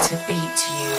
to beat you.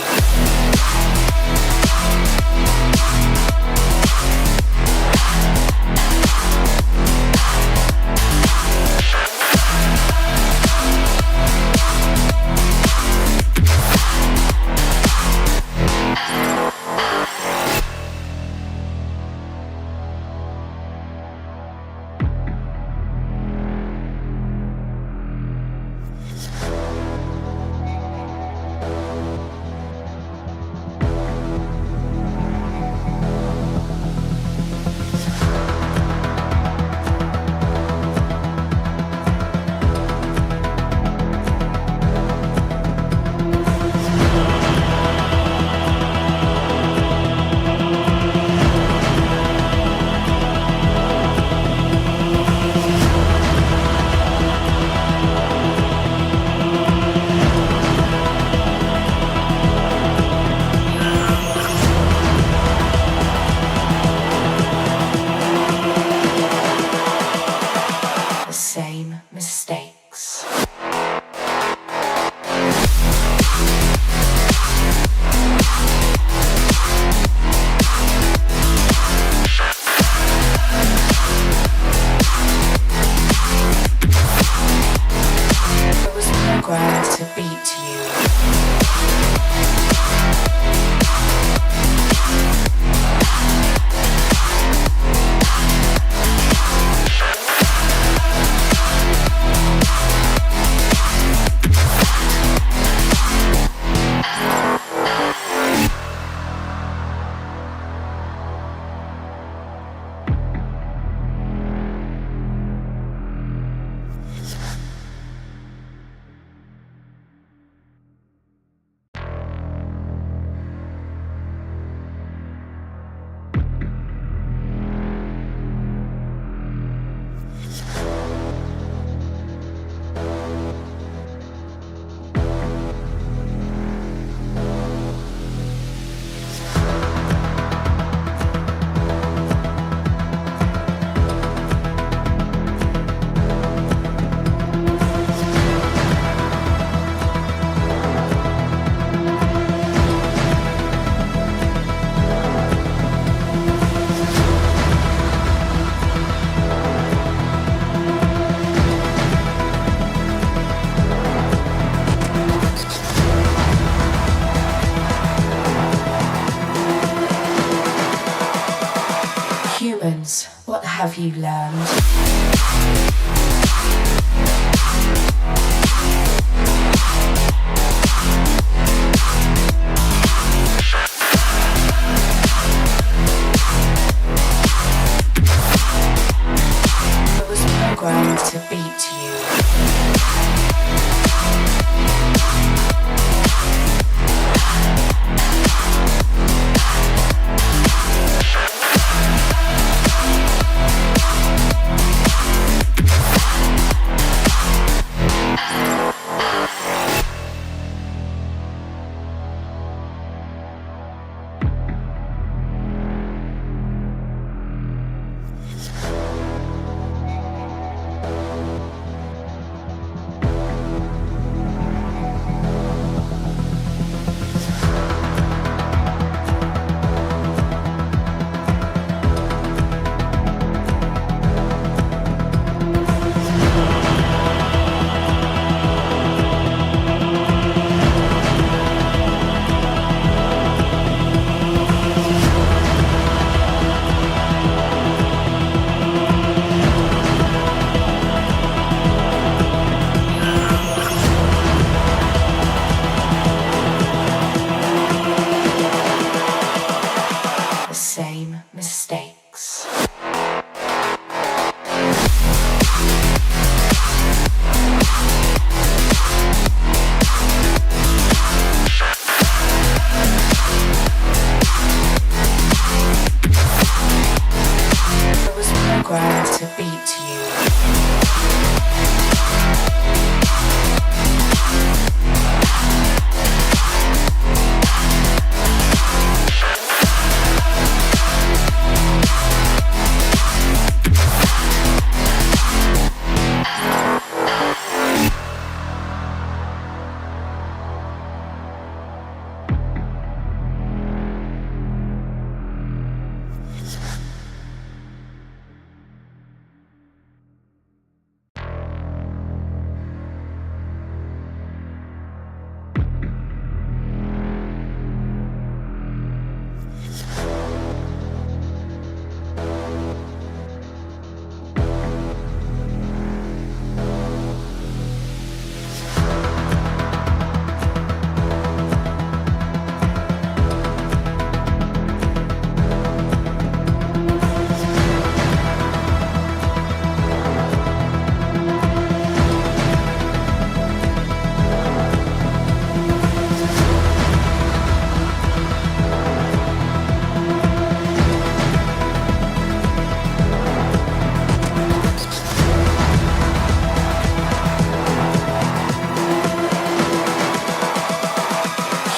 Mistakes. I was programmed to beat you. Humans, what have you learned? I was programmed to beat you.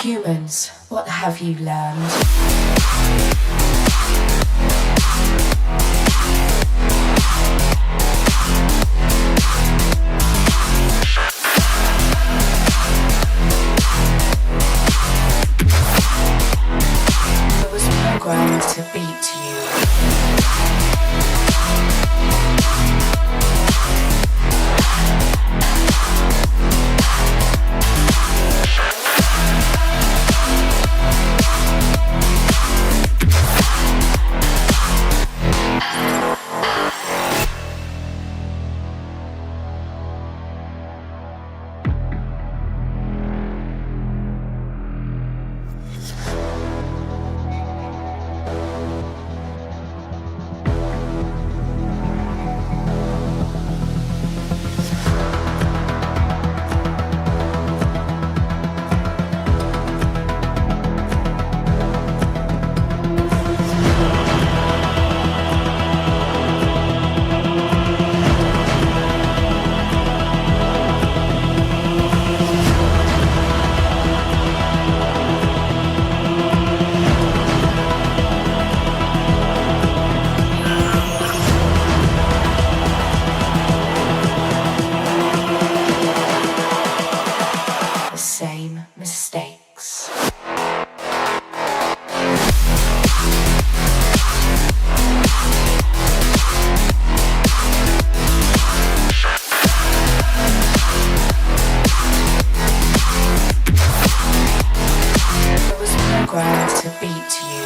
Humans, what have you learned? It was programmed to beat you. Same mistakes. It was programmed to beat you.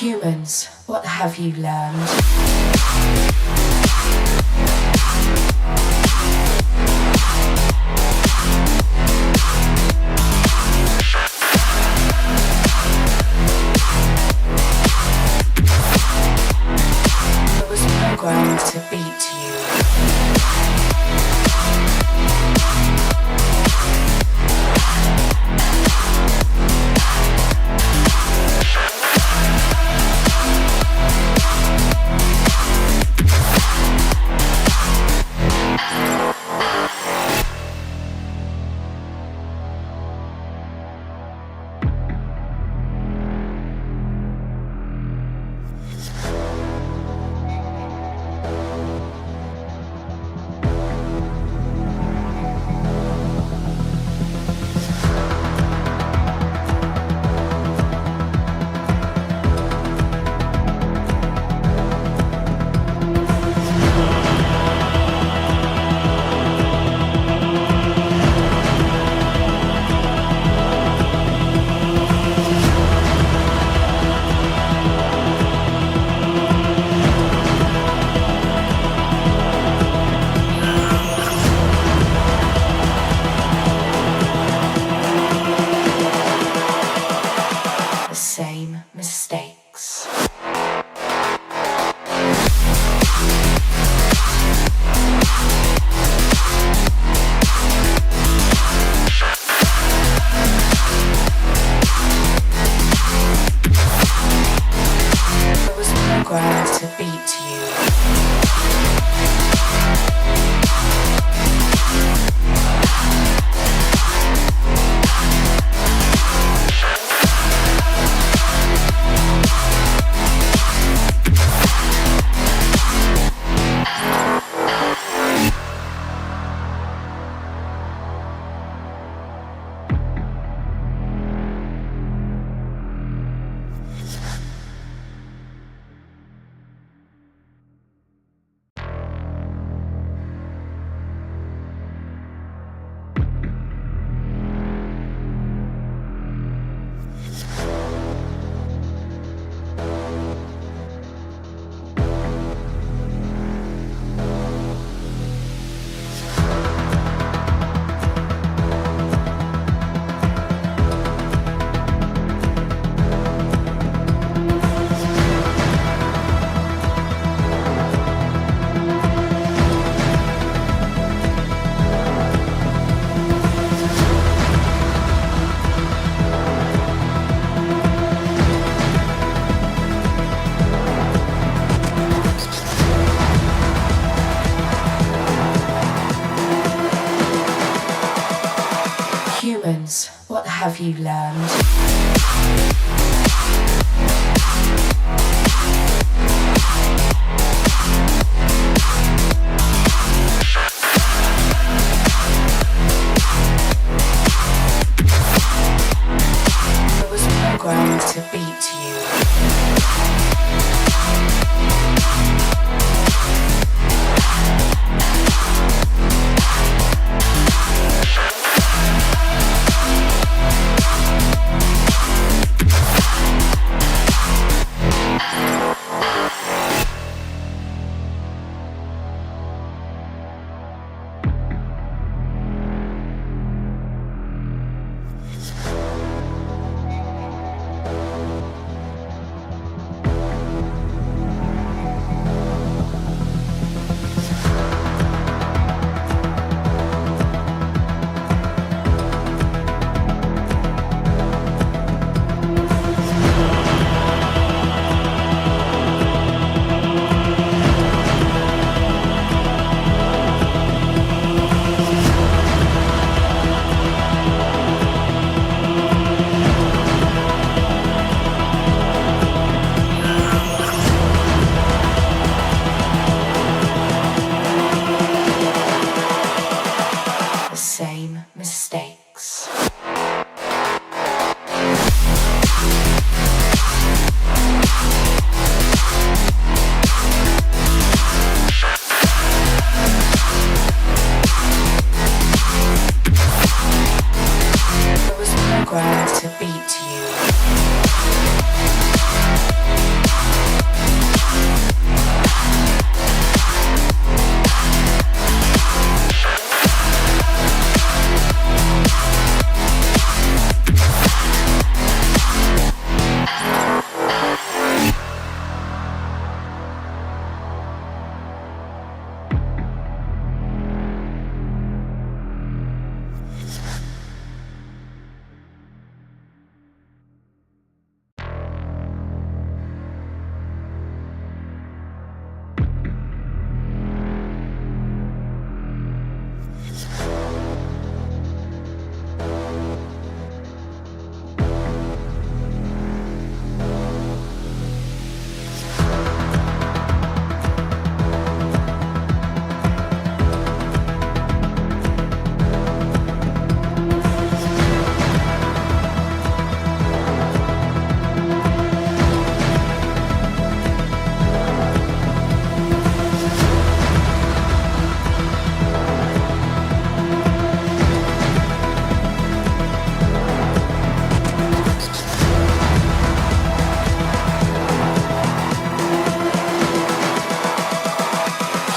Humans, what have you learned? It was programmed to beat you. have you learned? I was programmed to beat you. Same mistakes. I was programmed to beat you.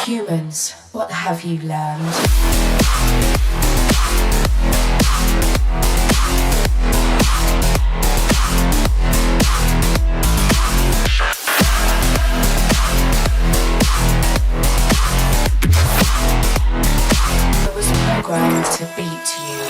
Humans, what have you learned? I was programmed to beat you.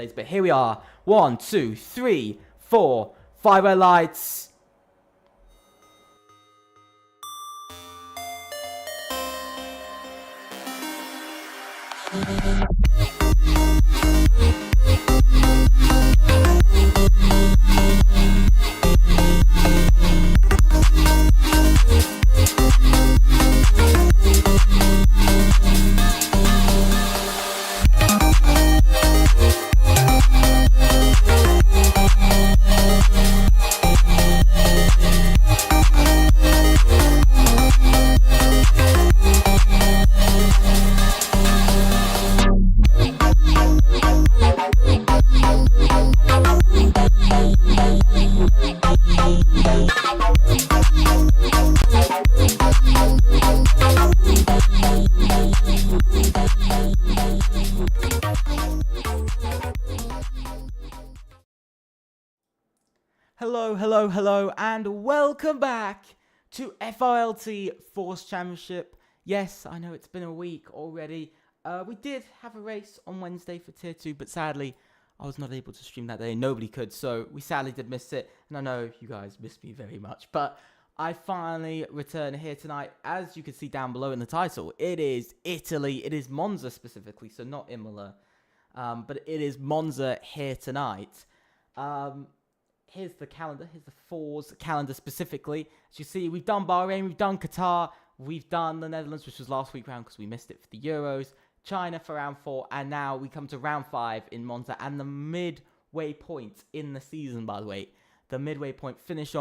delays, but here we are. 1, 2, 3, 4, 5 red lights. Hello, and welcome back to FRLT Force Championship. Yes, I know it's been a week already. We did have a race on Wednesday for Tier 2, but sadly, I was not able to stream that day. Nobody could, so we sadly did miss it. And I know you guys missed me very much, but I finally returned here tonight. As you can see down below in the title, it is Italy. It is Monza specifically, so not Imola. But it is Monza here tonight. Here's the calendar. Here's the Force calendar specifically. As you see, we've done Bahrain, we've done Qatar, we've done the Netherlands, which was last week round because we missed it for the Euros, China for round 4, and now we come to round 5 in Monza, and the midway point in the season, by the way. The midway point finishing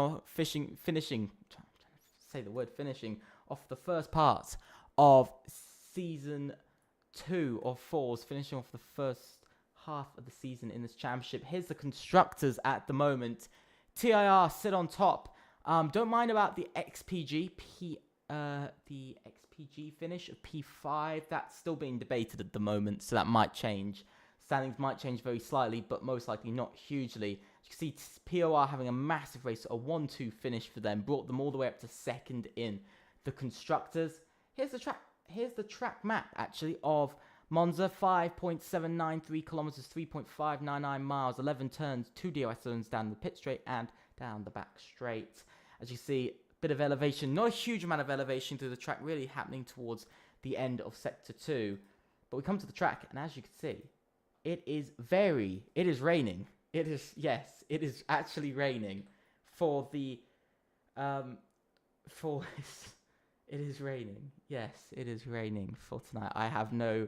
off the first part of season 2 of Force, finishing off the first half of the season in this championship. Here's the constructors at the moment. TIR sit on top. Don't mind about the XPG finish of P5. That's still being debated at the moment, so that might change. Standings might change very slightly, but most likely not hugely. As you can see, POR having a massive race, a 1-2 finish for them, brought them all the way up to second in the constructors. Here's the track map actually of Monza. 5.793 kilometers, 3.599 miles, 11 turns, 2 DRS zones down the pit straight and down the back straight. As you see, bit of elevation, not a huge amount of elevation through the track, really happening towards the end of sector 2. But we come to the track, and as you can see, it is raining. It is actually raining for the it is raining. Yes, it is raining for tonight. I have no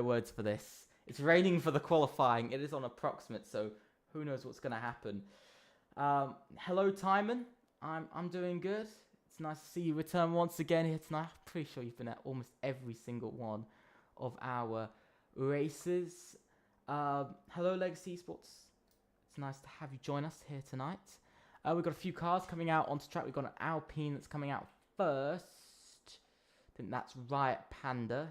words for this. It's raining for the qualifying. It is on approximate, so who knows what's going to happen. Hello, Timon. I'm doing good. It's nice to see you return once again here tonight. I'm pretty sure you've been at almost every single one of our races. Hello, Legacy Esports. It's nice to have you join us here tonight. We've got a few cars coming out onto track. We've got an Alpine that's coming out first. I think that's Riot Panda,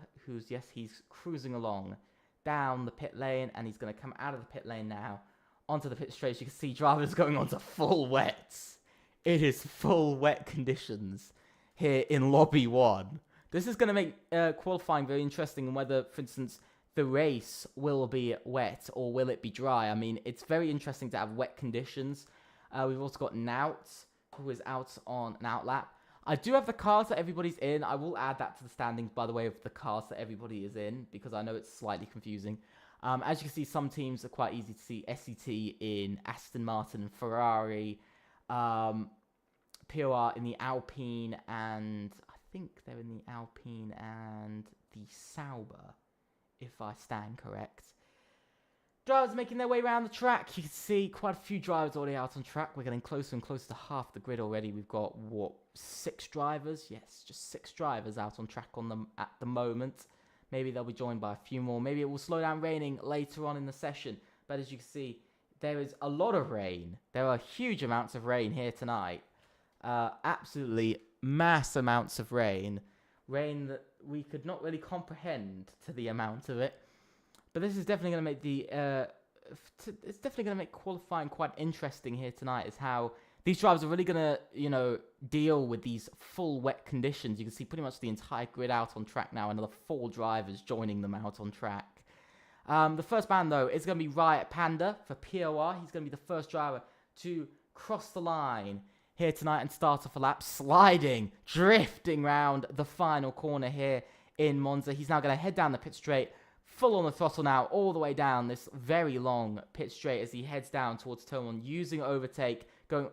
he's cruising along down the pit lane, and he's going to come out of the pit lane now onto the pit straight. As you can see, drivers going on to full wets. It is full wet conditions here in Lobby 1. This is going to make qualifying very interesting, and whether, for instance, the race will be wet or will it be dry. I mean, it's very interesting to have wet conditions. We've also got Nout, who is out on an outlap. I do have the cars that everybody's in. I will add that to the standings, by the way, of the cars that everybody is in, because I know it's slightly confusing. As you can see, some teams are quite easy to see. SCT in Aston Martin and Ferrari. POR in the Alpine, and I think they're in the Alpine and the Sauber, if I stand correct. Drivers making their way around the track. You can see quite a few drivers already out on track. We're getting closer and closer to half the grid already. We've got, 6 drivers? Yes, just 6 drivers out on track on them at the moment. Maybe they'll be joined by a few more. Maybe it will slow down raining later on in the session. But as you can see, there is a lot of rain. There are huge amounts of rain here tonight. Absolutely mass amounts of rain. Rain that we could not really comprehend to the amount of it. But this is definitely going to make it's definitely going to make qualifying quite interesting here tonight, is how these drivers are really going to, deal with these full wet conditions. You can see pretty much the entire grid out on track now, another 4 drivers joining them out on track. The first man, though, is going to be Riot Panda for POR. He's going to be the first driver to cross the line here tonight and start off a lap, sliding, drifting round the final corner here in Monza. He's now going to head down the pit straight, full on the throttle now, all the way down this very long pit straight as he heads down towards turn 1, using overtake, going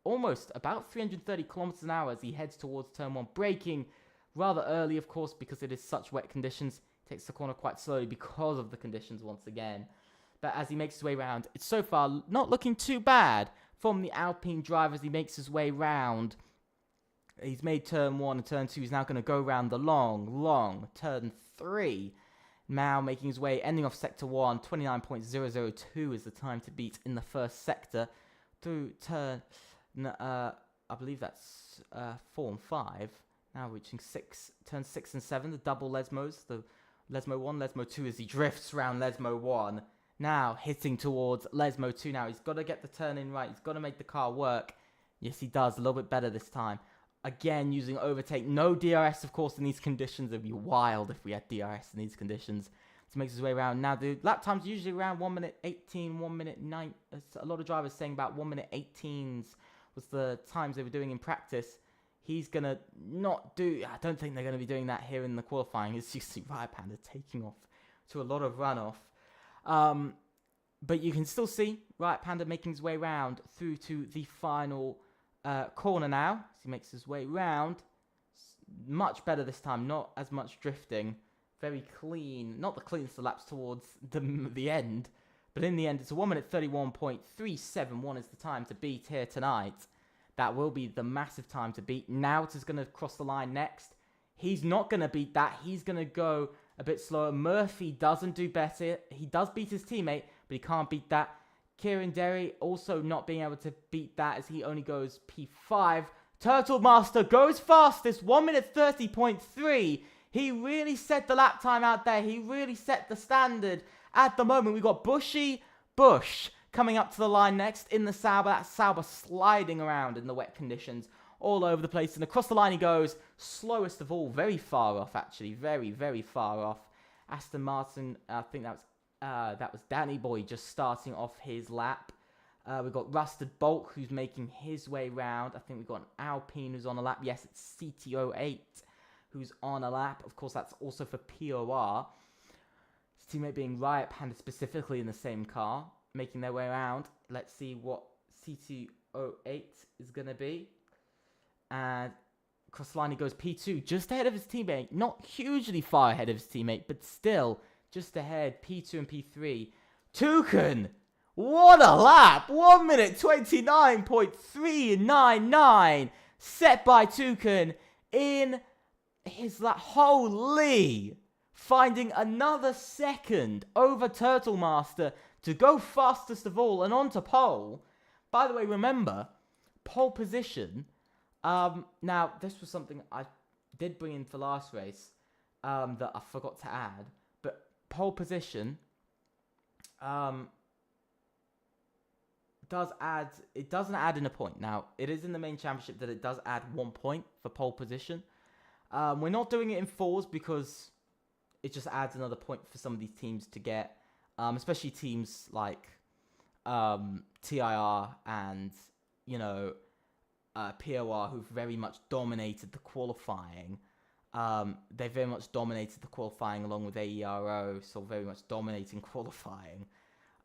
almost about 330 kilometers an hour as he heads towards turn 1, braking rather early, of course, because it is such wet conditions. Takes the corner quite slowly because of the conditions once again. But as he makes his way around, it's so far not looking too bad from the Alpine driver as he makes his way round. He's made turn 1 and turn 2. He's now going to go around the long turn 3. Now making his way, ending off sector 1. 29.002 is the time to beat in the first sector. Through turn, I believe that's 4 and 5. Now reaching turn 6 and 7, the double Lesmos. The Lesmo 1, Lesmo 2 as he drifts around Lesmo 1. Now hitting towards Lesmo 2 now. He's got to get the turn in right. He's got to make the car work. Yes, he does. A little bit better this time. Again, using overtake. No DRS, of course, in these conditions. It would be wild if we had DRS in these conditions. So makes his way around. Now, the lap time's usually around 1 minute 18, 1 minute 9. A lot of drivers saying about 1 minute 18s was the times they were doing in practice. He's going to not do... I don't think they're going to be doing that here in the qualifying. As you see Riot Panda taking off to a lot of runoff. But you can still see Riot Panda making his way around through to the final corner now. As he makes his way round. Much better this time. Not as much drifting. Very clean. Not the cleanest of laps towards the end. But in the end, it's a 1 minute 31.371 is the time to beat here tonight. That will be the massive time to beat. Naut is going to cross the line next. He's not going to beat that. He's going to go a bit slower. Murphy doesn't do better. He does beat his teammate, but he can't beat that. Kieran Derry also not being able to beat that as he only goes P5. Turtle Master goes fastest, 1 minute 30.3. He really set the lap time out there. He really set the standard. At the moment, we've got Bush coming up to the line next in the Sauber. That Sauber sliding around in the wet conditions all over the place. And across the line he goes. Slowest of all. Very far off, actually. Very, very far off. Aston Martin, I think that was Danny Boy just starting off his lap. We've got Rusted Bulk who's making his way round. I think we've got an Alpine who's on a lap. Yes, it's CTO8 who's on a lap. Of course, that's also for POR. His teammate being Riot Panda specifically in the same car. Making their way around. Let's see what CTO8 is going to be. And across the line he goes P2. Just ahead of his teammate. Not hugely far ahead of his teammate. But still just ahead. P2 and P3. Tukan! What a lap! 1 minute 29.399. Set by Tukan in his lap. Holy! Finding another second over Turtle Master to go fastest of all and on to pole. By the way, remember, pole position. Now, this was something I did bring in for last race that I forgot to add. But pole position doesn't add in a point. Now, it is in the main championship that it does add 1 point for pole position. We're not doing it in fours because it just adds another point for some of these teams to get. Especially teams like TIR and, POR who've very much dominated the qualifying. They very much dominated the qualifying along with AERO, so very much dominating qualifying.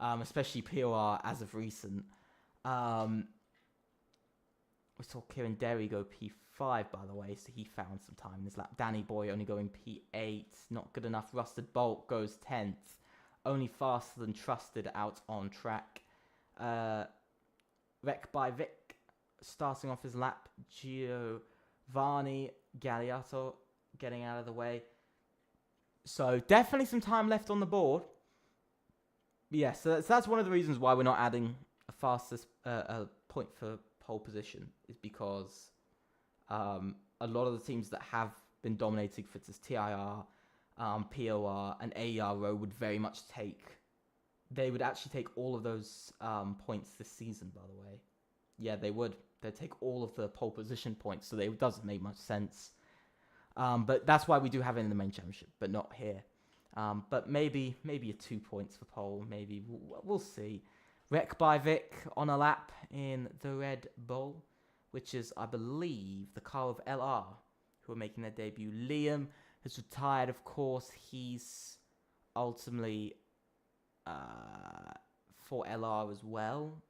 Especially POR as of recent. We saw Kieran Derry go P5, by the way, so he found some time in his lap. Danny Boy only going P8, not good enough. Rusted Bolt goes 10th. Only faster than Trusted out on track. Wreck by Vic starting off his lap. Giovanni Galliato getting out of the way. So definitely some time left on the board. Yeah, so that's one of the reasons why we're not adding a fastest a point for pole position is because a lot of the teams that have been dominating, for instance, TIR, POR and AERO would very much they would actually take all of those points this season, by the way. Yeah, they would. They'd take all of the pole position points, so it doesn't make much sense. But that's why we do have it in the main championship, but not here. But maybe a 2 points for pole. Maybe we'll see. Wreck by Vic on a lap in the Red Bull, which is, I believe, the car of LR, who are making their debut. Liam has retired, of course. He's ultimately for LR as well.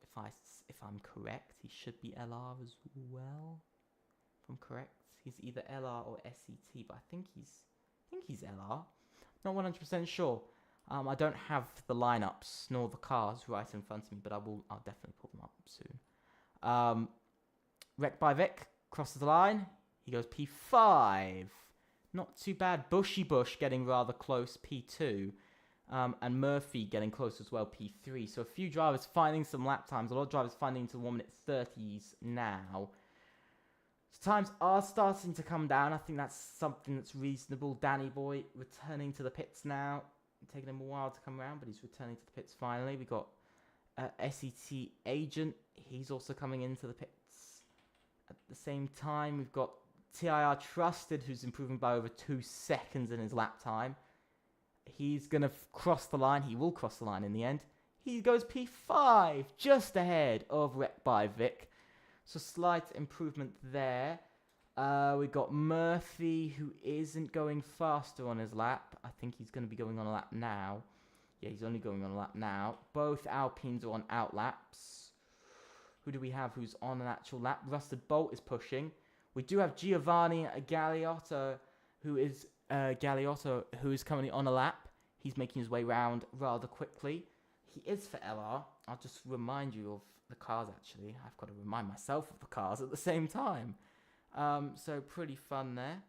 If I'm correct, he should be LR as well. If I'm correct, he's either LR or SET, but I think he's LR. Not 100% sure. I don't have the lineups nor the cars right in front of me, but I'll definitely pull them up soon. Wreck by Vic crosses the line. He goes P5. Not too bad. Bushy Bush getting rather close, P2. And Murphy getting close as well, P3. So a few drivers finding some lap times. A lot of drivers finding into 1 minute 30s now. So times are starting to come down. I think that's something that's reasonable. Danny Boy returning to the pits now. Taking him a while to come around, but he's returning to the pits finally. We got SET Agent. He's also coming into the pits at the same time. We've got TIR Trusted, who's improving by over 2 seconds in his lap time. He's going to cross the line. He will cross the line in the end. He goes P5, just ahead of Wreck by Vic. So slight improvement there. We've got Murphy, who isn't going faster on his lap. I think he's going to be going on a lap now. Yeah, he's only going on a lap now. Both Alpines are on out laps. Who do we have who's on an actual lap? Rusted Bolt is pushing. We do have Giovanni Galliotto, who is currently on a lap. He's making his way round rather quickly. He is for LR. I'll just remind you of the cars, actually. I've got to remind myself of the cars at the same time. So pretty fun there.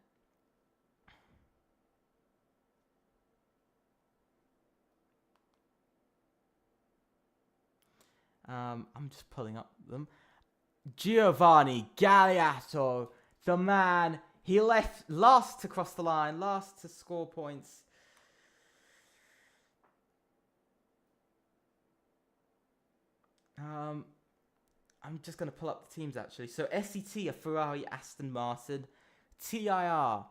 I'm just pulling up them. Giovanni Galliotto, the man. He left last to cross the line, last to score points. I'm just going to pull up the teams, actually. So SET are Ferrari, Aston Martin. TIR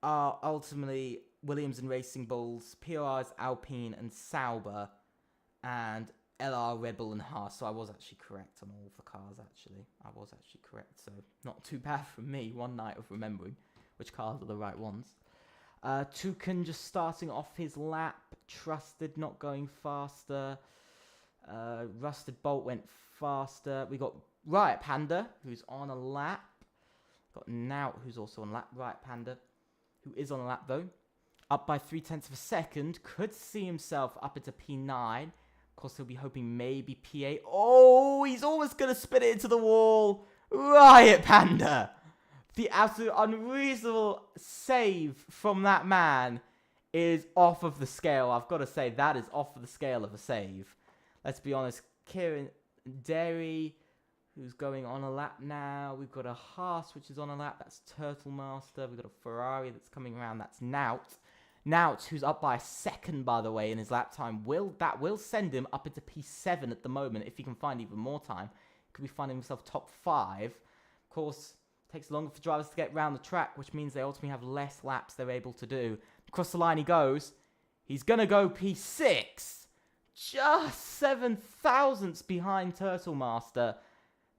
are ultimately Williams and Racing Bulls. PRR is Alpine and Sauber. And LR, Red Bull and Haas. So I was actually correct on all of the cars, actually. I was actually correct. So not too bad from me. One night of remembering which cars are the right ones. Tucan just starting off his lap. Trusted not going faster. Rusted Bolt went faster. We got Riot Panda, who's on a lap. Got Nout, who's also on a lap. Riot Panda, who is on a lap though. Up by 0.3 of a second. Could see himself up into P9. Of course, he'll be hoping maybe P8. Oh, he's almost going to spin it into the wall. Riot Panda. The absolute unreasonable save from that man is off of the scale. I've got to say, that is off of the scale of a save. Let's be honest. Kieran Derry, who's going on a lap now. We've got a Haas, which is on a lap. That's Turtle Master. We've got a Ferrari that's coming around. That's Nout. Nout, who's up by a second, by the way, in his lap time. Will send him up into P7 at the moment, if he can find even more time. Could be finding himself top 5. Of course, it takes longer for drivers to get around the track, which means they ultimately have less laps they're able to do. Across the line he goes. He's going to go P6. Just 7 thousandths behind Turtle Master.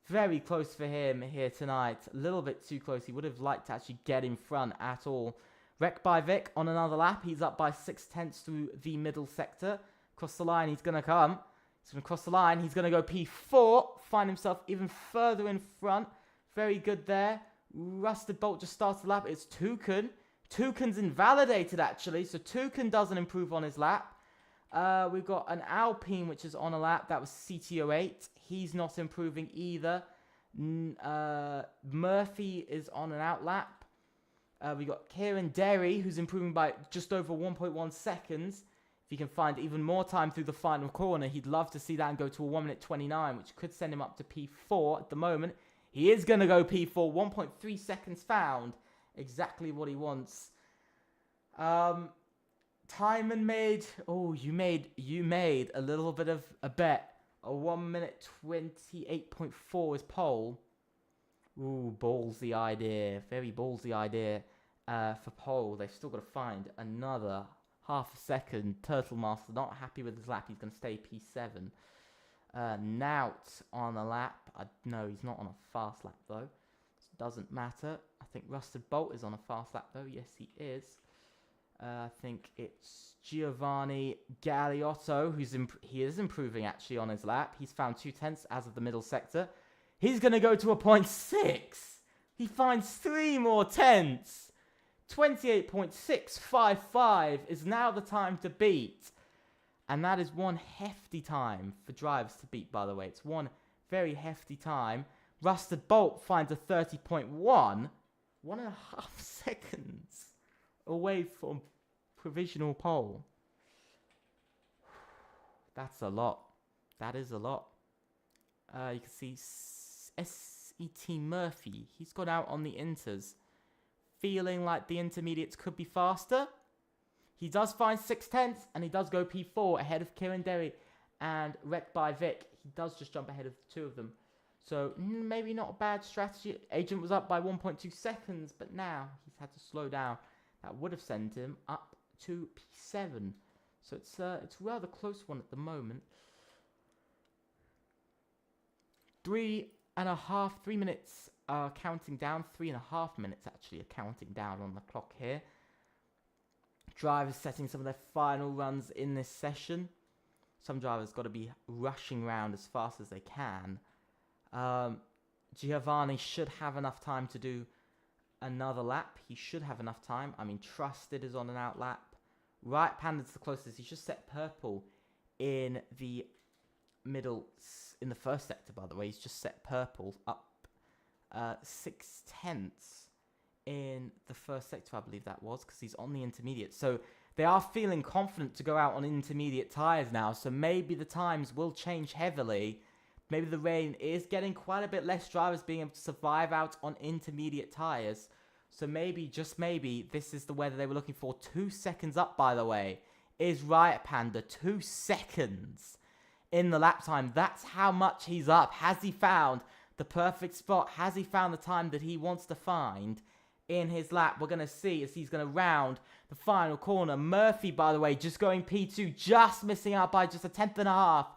Very close for him here tonight. A little bit too close. He would have liked to actually get in front at all. Wreck by Vic on another lap. He's up by 0.6 through the middle sector. Across the line, he's going to come. He's going to cross the line. He's going to go P4. Find himself even further in front. Very good there. Rusted Bolt just starts the lap. It's Tucan. Tucan's invalidated, actually. So Tucan doesn't improve on his lap. We've got an Alpine, which is on a lap. That was CT08. He's not improving either. Murphy is on an out lap. We got Kieran Derry, who's improving by just over 1.1 seconds. If he can find even more time through the final corner, he'd love to see that and go to a 1 minute 29, which could send him up to P4 at the moment. He is going to go P4, 1.3 seconds found. Exactly what he wants. Timon made, you made a little bit of a bet. A 1 minute 28.4 is pole. Ooh, ballsy idea. Very ballsy idea for pole. They've still got to find another half a second. Turtle Master not happy with his lap. He's going to stay P7. Nout on a lap. No, he's not on a fast lap though. Doesn't matter. I think Rusted Bolt is on a fast lap though. Yes, he is. I think it's Giovanni Galliotto he is improving actually on his lap. He's found 2/10 as of the middle sector. He's going to go to a 0.6. He finds 3 more tenths. 28.655 is now the time to beat. And that is one hefty time for drivers to beat, by the way. It's one very hefty time. Rusted Bolt finds a 30.1. 1.5 seconds away from provisional pole. That's a lot. That is a lot. You can see SET Murphy. He's got out on the inters, feeling like the intermediates could be faster. He does find 6/10, and he does go P4 ahead of Kieran Derry and Wrecked by Vic. He does just jump ahead of the two of them. So maybe not a bad strategy. Agent was up by 1.2 seconds, but now he's had to slow down. That would have sent him up to P7. So it's a rather close one at the moment. 3 minutes are counting down. 3.5 minutes actually are counting down on the clock here. Drivers setting some of their final runs in this session. Some drivers got to be rushing around as fast as they can. Giovanni should have enough time to do another lap. He should have enough time. I mean, Trusted is on an out lap. Right Panda's the closest. He's just set purple in the middle, in the first sector, by the way. He's just set purple up 6/10 in the first sector, I believe that was, because he's on the intermediate. So they are feeling confident to go out on intermediate tyres now. So maybe the times will change heavily. Maybe the rain is getting quite a bit less drivers being able to survive out on intermediate tyres. So maybe, just maybe, this is the weather they were looking for. 2 seconds up, by the way, is Riot Panda. 2 seconds in the lap time. That's how much he's up. Has he found the perfect spot? Has he found the time that he wants to find in his lap? We're going to see as he's going to round the final corner. Murphy, by the way, just going P2, just missing out by just 1/10.5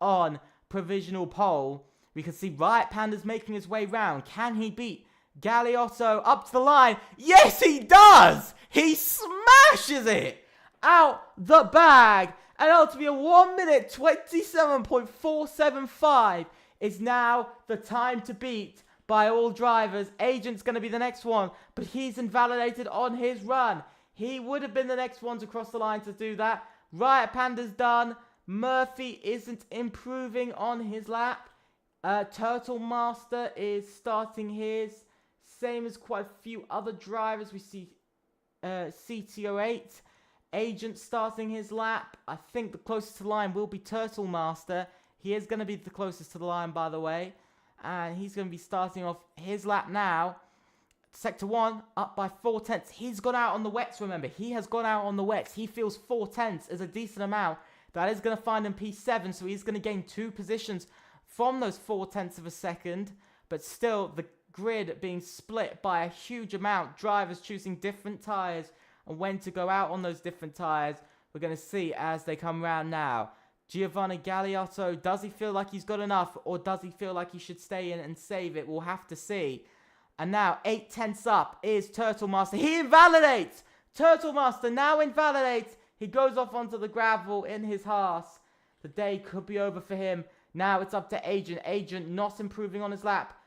on provisional pole. We can see Riot Panda's making his way round. Can he beat Galliotto up to the line? Yes, he does! He smashes it out the bag. And out to be a 1 minute 27.475 is now the time to beat by all drivers. Agent's going to be the next one, but he's invalidated on his run. He would have been the next one to cross the line to do that. Riot Panda's done. Murphy isn't improving on his lap. Turtle Master is starting his. Same as quite a few other drivers. We see CTO8. Agent starting his lap. I think the closest to the line will be Turtle Master. He is going to be the closest to the line, by the way. And he's going to be starting off his lap now. Sector 1 up by 4/10. He's gone out on the wets, remember. He has gone out on the wets. He feels 4/10 is a decent amount. That is going to find him P7, so he's going to gain 2 positions from those 4/10 of a second. But still, the grid being split by a huge amount. Drivers choosing different tyres and when to go out on those different tyres. We're going to see as they come round now. Giovanni Galliotto, does he feel like he's got enough, or does he feel like he should stay in and save it? We'll have to see. And now 8/10 up is Turtle Master. He invalidates! Turtle Master now invalidates. He goes off onto the gravel in his Haas. The day could be over for him. Now it's up to Agent. Agent not improving on his lap.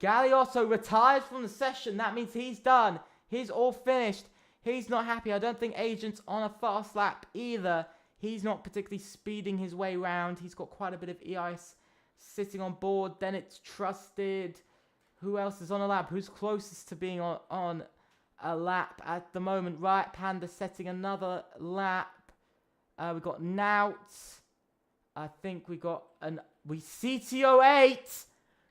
Galliotto retires from the session. That means he's done. He's all finished. He's not happy. I don't think Agent's on a fast lap either. He's not particularly speeding his way round. He's got quite a bit of e-ice sitting on board. Then it's Trusted. Who else is on a lap? Who's closest to being on a lap at the moment? Riot Panda setting another lap. We've got Nout. I think we got CTO8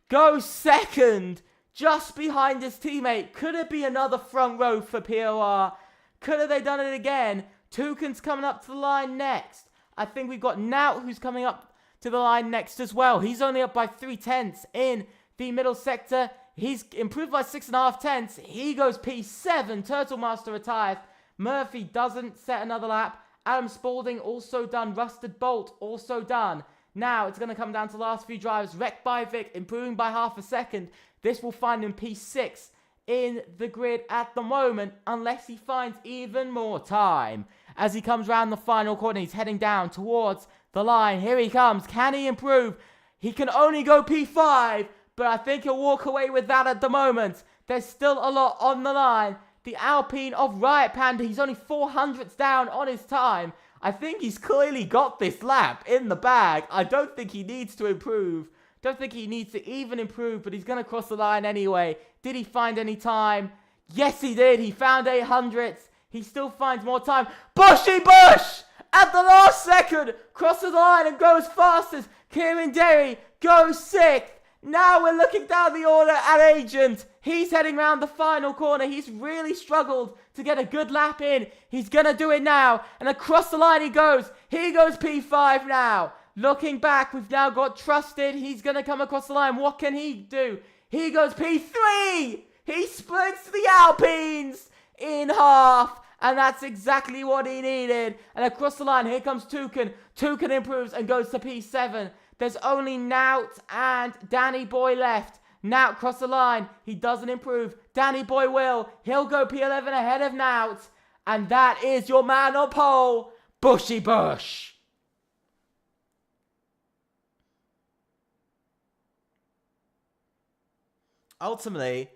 goes second, just behind his teammate. Could it be another front row for POR? Could have they done it again? Toucan's coming up to the line next. I think we've got Nout who's coming up to the line next as well. He's only up by 3/10 in the middle sector. He's improved by 6.5 tenths. He goes P7. Turtle Master retires. Murphy doesn't set another lap. Adam Spaulding also done. Rusted Bolt also done. Now it's going to come down to the last few drivers. Wrecked by Vic, improving by half a second. This will find him P6 in the grid at the moment, unless he finds even more time. As he comes round the final corner, he's heading down towards the line. Here he comes. Can he improve? He can only go P5, but I think he'll walk away with that at the moment. There's still a lot on the line. The Alpine of Riot Panda, he's only 400ths down on his time. I think he's clearly got this lap in the bag. I don't think he needs to improve. Don't think he needs to even improve, but he's going to cross the line anyway. Did he find any time? Yes, he did. He found 800ths. He still finds more time. Bushy Bush! At the last second, crosses the line and goes fastest. Kieran Derry goes 6th. Now we're looking down the order at Agent. He's heading round the final corner. He's really struggled to get a good lap in. He's going to do it now. And across the line he goes. He goes P5 now. Looking back, we've now got Trusted. He's going to come across the line. What can he do? He goes P3. He splits the Alpines in half. And that's exactly what he needed. And across the line, here comes Tucan. Tucan improves and goes to P7. There's only Nout and Danny Boy left. Nout cross the line. He doesn't improve. Danny Boy will. He'll go P11 ahead of Nout. And that is your man on pole, Bushy Bush. Ultimately,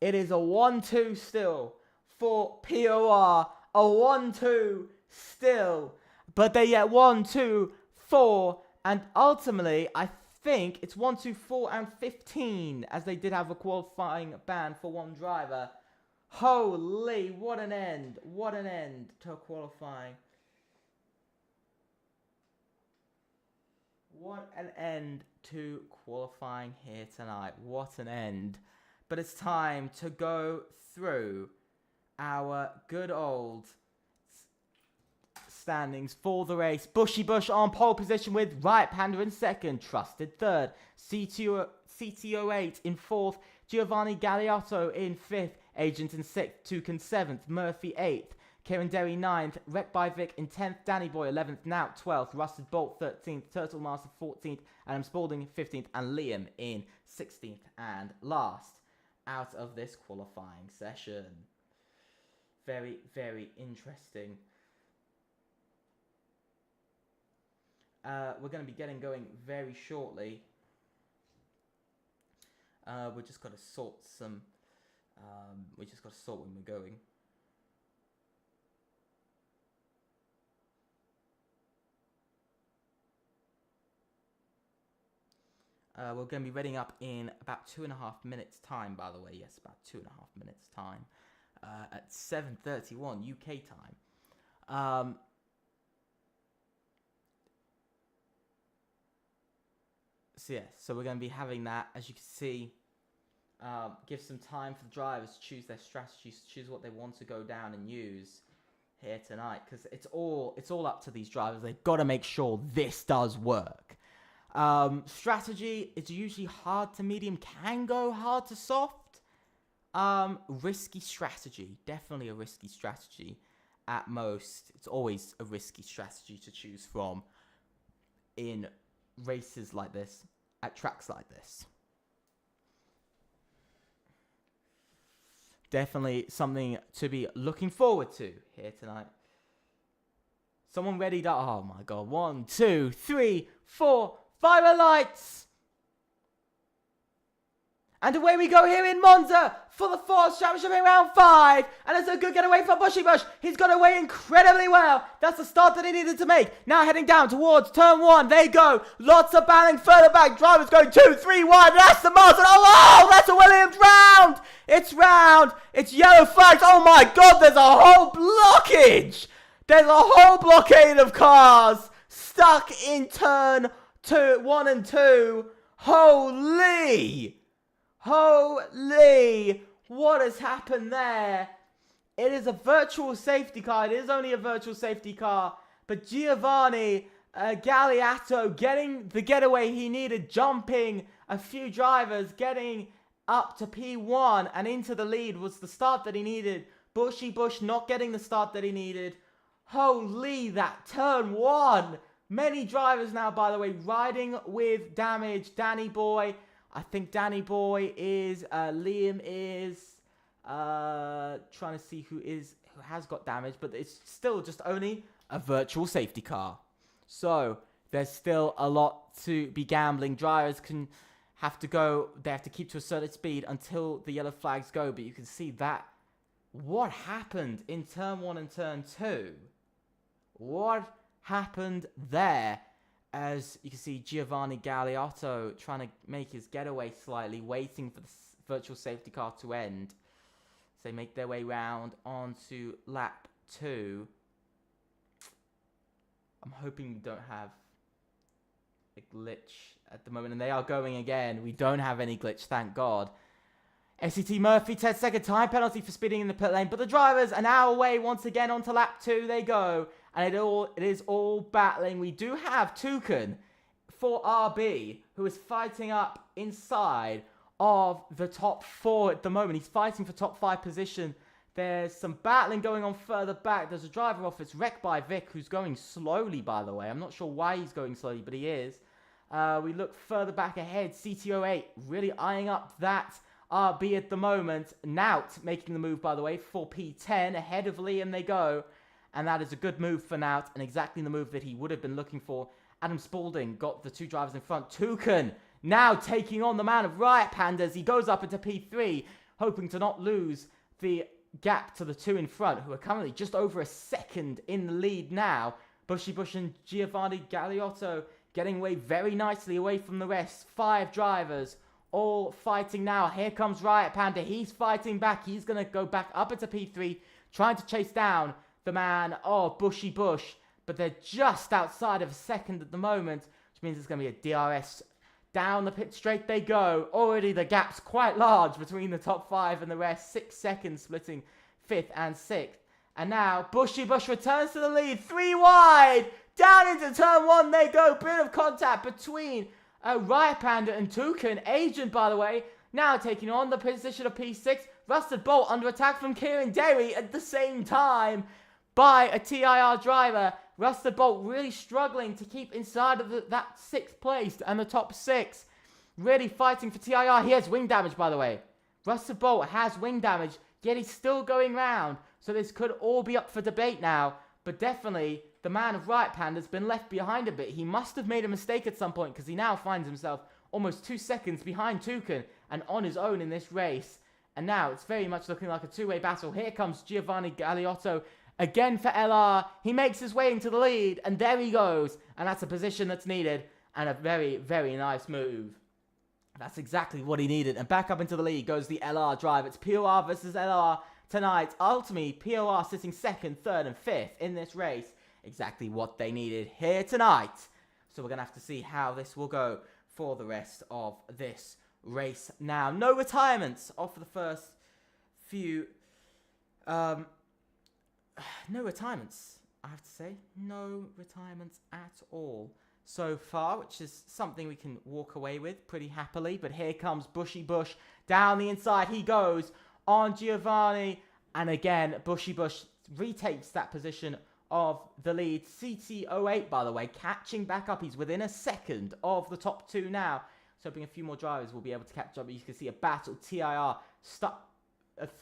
it is a 1-2 still for POR. A 1-2 still. But they get 1-2, 4. And ultimately, I think it's 1, 2, 4, and 15, as they did have a qualifying ban for one driver. Holy, what an end. What an end to qualifying. What an end to qualifying here tonight. What an end. But it's time to go through our good old standings for the race. Bushy Bush on pole position with Riot Panda in second, Trusted third, CTO8 in fourth, Giovanni Galliotto in fifth, Agent in sixth, Tucan seventh, Murphy eighth, Kieran Derry ninth, Wrecked by Vic in 10th, Danny Boy 11th, Nout 12th, Rusted Bolt 13th, Turtle Master 14th, Adam Spaulding 15th, and Liam in 16th and last out of this qualifying session. Very, very interesting. We're going to be getting going very shortly. We've just got to sort some. We just got to sort when we're going. We're going to be reading up in about 2.5 minutes time, by the way. Yes, about 2.5 minutes time. At 7:31 UK time. So yeah, so we're going to be having that, as you can see, give some time for the drivers to choose their strategies, to choose what they want to go down and use here tonight, because it's all up to these drivers. They've got to make sure this does work. Strategy is usually hard to medium, can go hard to soft. Risky strategy, definitely a risky strategy at most. It's always a risky strategy to choose from in races like this, at tracks like this. Definitely something to be looking forward to here tonight. Someone ready to... Oh my god. 1, 2, 3, 4. Fire lights! And away we go here in Monza for the Force Championship in round 5. And it's a good getaway for Bushy Bush. He's got away incredibly well. That's the start that he needed to make. Now heading down towards turn 1. They go. Lots of battling further back. Drivers going 2, 3 wide. That's the Martin. Oh, that's a Williams round. It's round. It's yellow flags. Oh my god, there's a whole blockage. There's a whole blockade of cars stuck in turn 1 and 2. Holy. Holy, what has happened there? It is a virtual safety car. It is only a virtual safety car. But Giovanni Galliotto getting the getaway he needed, jumping a few drivers, getting up to P1 and into the lead was the start that he needed. Bushy Bush not getting the start that he needed. Holy, that turn one. Many drivers now, by the way, riding with damage. Danny Boy. I think Danny Boy is, Liam is, trying to see who has got damage, but it's still just only a virtual safety car. So there's still a lot to be gambling. Drivers have to keep to a certain speed until the yellow flags go, but you can see that what happened in turn 1 and turn 2. What happened there? As you can see, Giovanni Galliotto trying to make his getaway slightly, waiting for the virtual safety car to end. So they make their way round onto lap 2. I'm hoping we don't have a glitch at the moment, and they are going again. We don't have any glitch, thank God. SCT Murphy, 10-second time penalty for speeding in the pit lane, but the drivers are now away once again onto lap 2. They go, and it is all battling. We do have Toucan for RB, who is fighting up inside of the top 4 at the moment. He's fighting for top 5 position. There's some battling going on further back. There's a driver off. It's wrecked by Vic, who's going slowly, by the way. I'm not sure why he's going slowly, but he is. We look further back ahead. CTO8 really eyeing up that RB at the moment. Nout making the move, by the way, for P10. Ahead of Liam they go. And that is a good move for Nout, and exactly the move that he would have been looking for. Adam Spaulding got the 2 drivers in front. Toucan now taking on the man of Riot Pandas. He goes up into P3, hoping to not lose the gap to the 2 in front, who are currently just over a second in the lead now. Bushy Bush and Giovanni Galliotto getting away very nicely away from the rest. 5 drivers all fighting now. Here comes Riot Panda. He's fighting back. He's going to go back up into P3, trying to chase down the man of Bushy Bush. But they're just outside of a second at the moment, which means it's going to be a DRS. Down the pit straight they go. Already the gap's quite large between the top 5 and the rest. 6 seconds splitting 5th and 6th. And now Bushy Bush returns to the lead. 3 wide. Down into turn 1 they go. Bit of contact between Riot Panda and Toucan. Agent, by the way, now taking on the position of P6. Rusted Bolt under attack from Kieran Derry at the same time by a TIR driver. Rusted Bolt really struggling to keep inside of that 6th place and the top 6. Really fighting for TIR. He has wing damage, by the way. Rusted Bolt has wing damage, yet he's still going round. So this could all be up for debate now. But definitely, the man of Riot Panda's been left behind a bit. He must have made a mistake at some point, because he now finds himself almost 2 seconds behind Toucan and on his own in this race. And now it's very much looking like a 2-way battle. Here comes Giovanni Galliotto again for LR. He makes his way into the lead, and there he goes. And that's a position that's needed, and a very, very nice move. That's exactly what he needed. And back up into the lead goes the LR drive. It's POR versus LR tonight. Ultimately, POR sitting 2nd, 3rd, and 5th in this race. Exactly what they needed here tonight. So we're going to have to see how this will go for the rest of this race. Now, no retirements off for the first few... no retirements, I have to say. No retirements at all so far, which is something we can walk away with pretty happily. But here comes Bushy Bush. Down the inside he goes on Giovanni. And again, Bushy Bush retakes that position of the lead. CT08, by the way, catching back up. He's within a second of the top 2 now. So hoping a few more drivers will be able to catch up. You can see a battle. TIR stuck.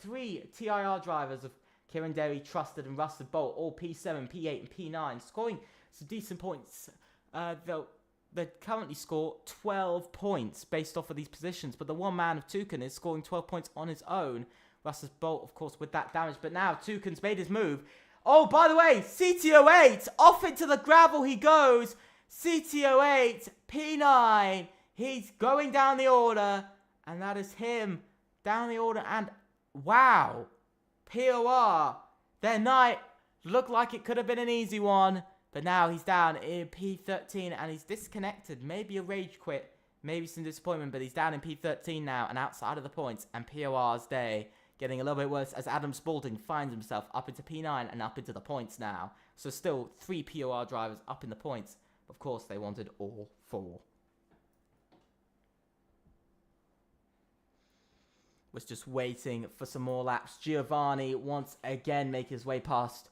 3 TIR drivers of Kieran Derry, Trusted, and Rusted Bolt, all P7, P8, and P9, scoring some decent points. They currently score 12 points based off of these positions, but the one man of Toucan is scoring 12 points on his own. Rusted Bolt, of course, with that damage, but now Toucan's made his move. Oh, by the way, CT08, off into the gravel he goes. CT08, P9, he's going down the order, and that is him down the order, and wow. POR, their night looked like it could have been an easy one, but now he's down in P13 and he's disconnected. Maybe a rage quit, maybe some disappointment, but he's down in P13 now and outside of the points. And POR's day getting a little bit worse as Adam Spaulding finds himself up into P9 and up into the points now. So still 3 POR drivers up in the points. Of course, they wanted all 4. was just waiting for some more laps. Giovanni once again making his way past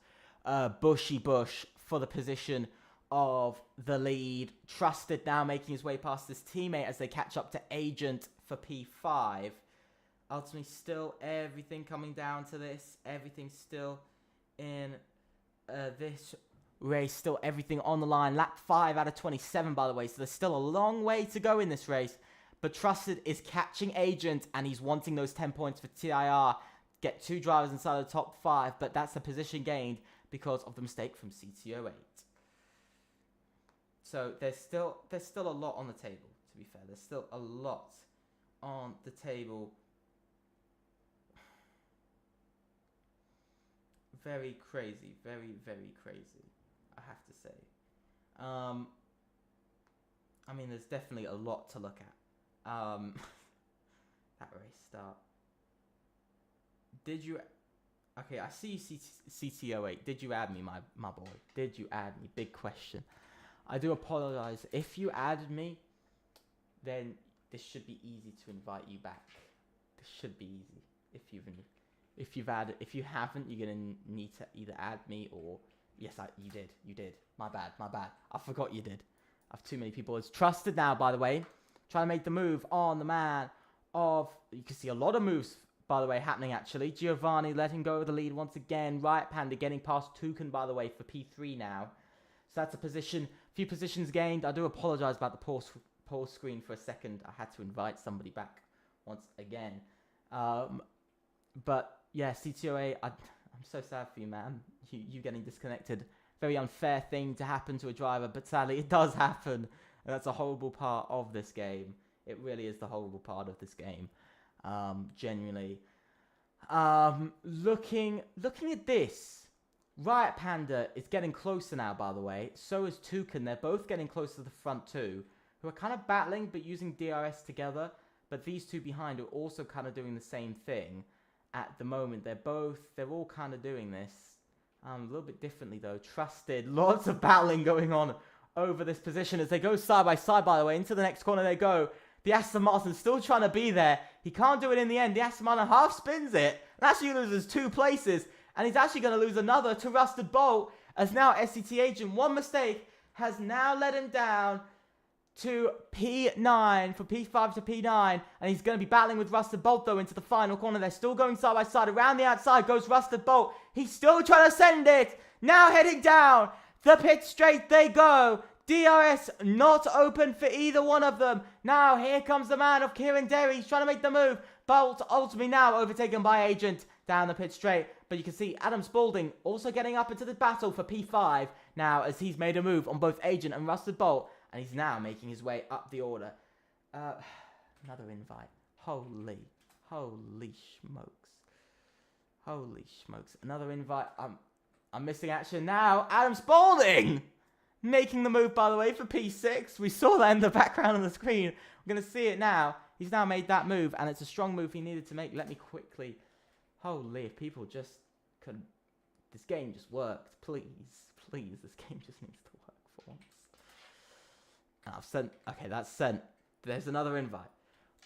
Bushy Bush for the position of the lead. Trusted now making his way past his teammate as they catch up to Agent for P5. Ultimately, still everything coming down to this. Everything still in this race. Still everything on the line. Lap 5 out of 27, by the way. So there's still a long way to go in this race. But Trusted is catching Agent, and he's wanting those 10 points for TIR. Get 2 drivers inside the top 5, but that's the position gained because of the mistake from CT08. So there's still a lot on the table, to be fair. There's still a lot on the table. Very crazy. Very, very crazy, I have to say. I mean, there's definitely a lot to look at. That race start. Did you... Okay, I see CT08. Did you add me, my boy? Did you add me? Big question. I do apologize. If you added me, then this should be easy to invite you back. This should be easy. If you haven't, you're gonna need to either add me or... Yes, you did. My bad. I forgot you did. I have too many people. It's Trusted now, by the way. Trying to make the move on the man of... You can see a lot of moves, by the way, happening, actually. Giovanni letting go of the lead once again. Riot Panda getting past Toucan, by the way, for P3 now. So that's a few positions gained. I do apologize about the pause screen for a second. I had to invite somebody back once again. But, yeah, CTOA, I'm so sad for you, man. You getting disconnected. Very unfair thing to happen to a driver, but sadly it does happen. And that's a horrible part of this game. It really is the horrible part of this game. Genuinely. Looking at this. Riot Panda is getting closer now, by the way. So is Toucan. They're both getting closer to the front two. Who are kind of battling, but using DRS together. But these two behind are also kind of doing the same thing. At the moment, they're all kind of doing this. A little bit differently, though. Trusted. Lots of battling going on over this position as they go side by side, by the way. Into the next corner they go. The Aston Martin's still trying to be there. He can't do it in the end. The Aston Martin half spins it and actually loses 2 places. And he's actually going to lose another to Rusted Bolt as now SCT Agent, one mistake, has now let him down to P9, for P5 to P9. And he's going to be battling with Rusted Bolt, though, into the final corner. They're still going side by side. Around the outside goes Rusted Bolt. He's still trying to send it. Now heading down the pit straight they go. DRS not open for either one of them. Now here comes the man of Kieran Derry. He's trying to make the move. Bolt ultimately now overtaken by Agent down the pit straight. But you can see Adam Spaulding also getting up into the battle for P5 now as he's made a move on both Agent and Rusted Bolt. And he's now making his way up the order. Another invite. Holy smokes. Holy smokes. Another invite. I'm missing action now. Adam Spaulding making the move, by the way, for P6. We saw that in the background on the screen. We're going to see it now. He's now made that move, and it's a strong move he needed to make. Let me quickly... Holy, if people just could... This game just worked. Please, this game just needs to work for once. And I've sent... Okay, that's sent. There's another invite.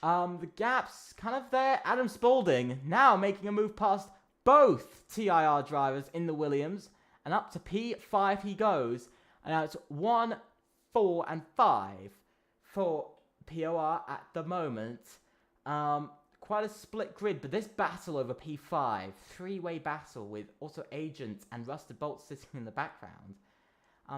The gap's kind of there. Adam Spaulding now making a move past both TIR drivers in the Williams. And up to P5 he goes. And now it's 1, 4, and 5 for POR at the moment. Quite a split grid, but this battle over P5, 3-way battle with also Agent and Rusted Bolt sitting in the background.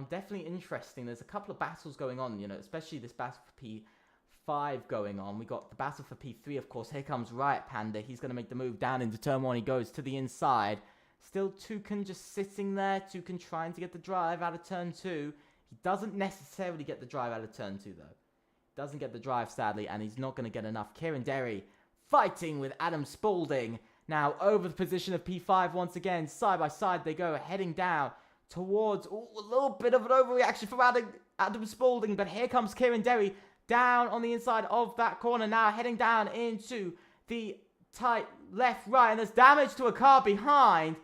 Definitely interesting. There's a couple of battles going on, you know, especially this battle for P5 going on. We got the battle for P3, of course. Here comes Riot Panda. He's going to make the move down into turn 1. He goes to the inside. Still Toucan just sitting there. Toucan trying to get the drive out of turn 2. He doesn't necessarily get the drive out of turn 2, though. Doesn't get the drive, sadly, and he's not going to get enough. Kieran Derry fighting with Adam Spaulding. Now over the position of P5 once again. Side by side they go, heading down towards... Ooh, a little bit of an overreaction from Adam Spaulding, but here comes Kieran Derry down on the inside of that corner now, heading down into the tight left, right, and there's damage to a car behind.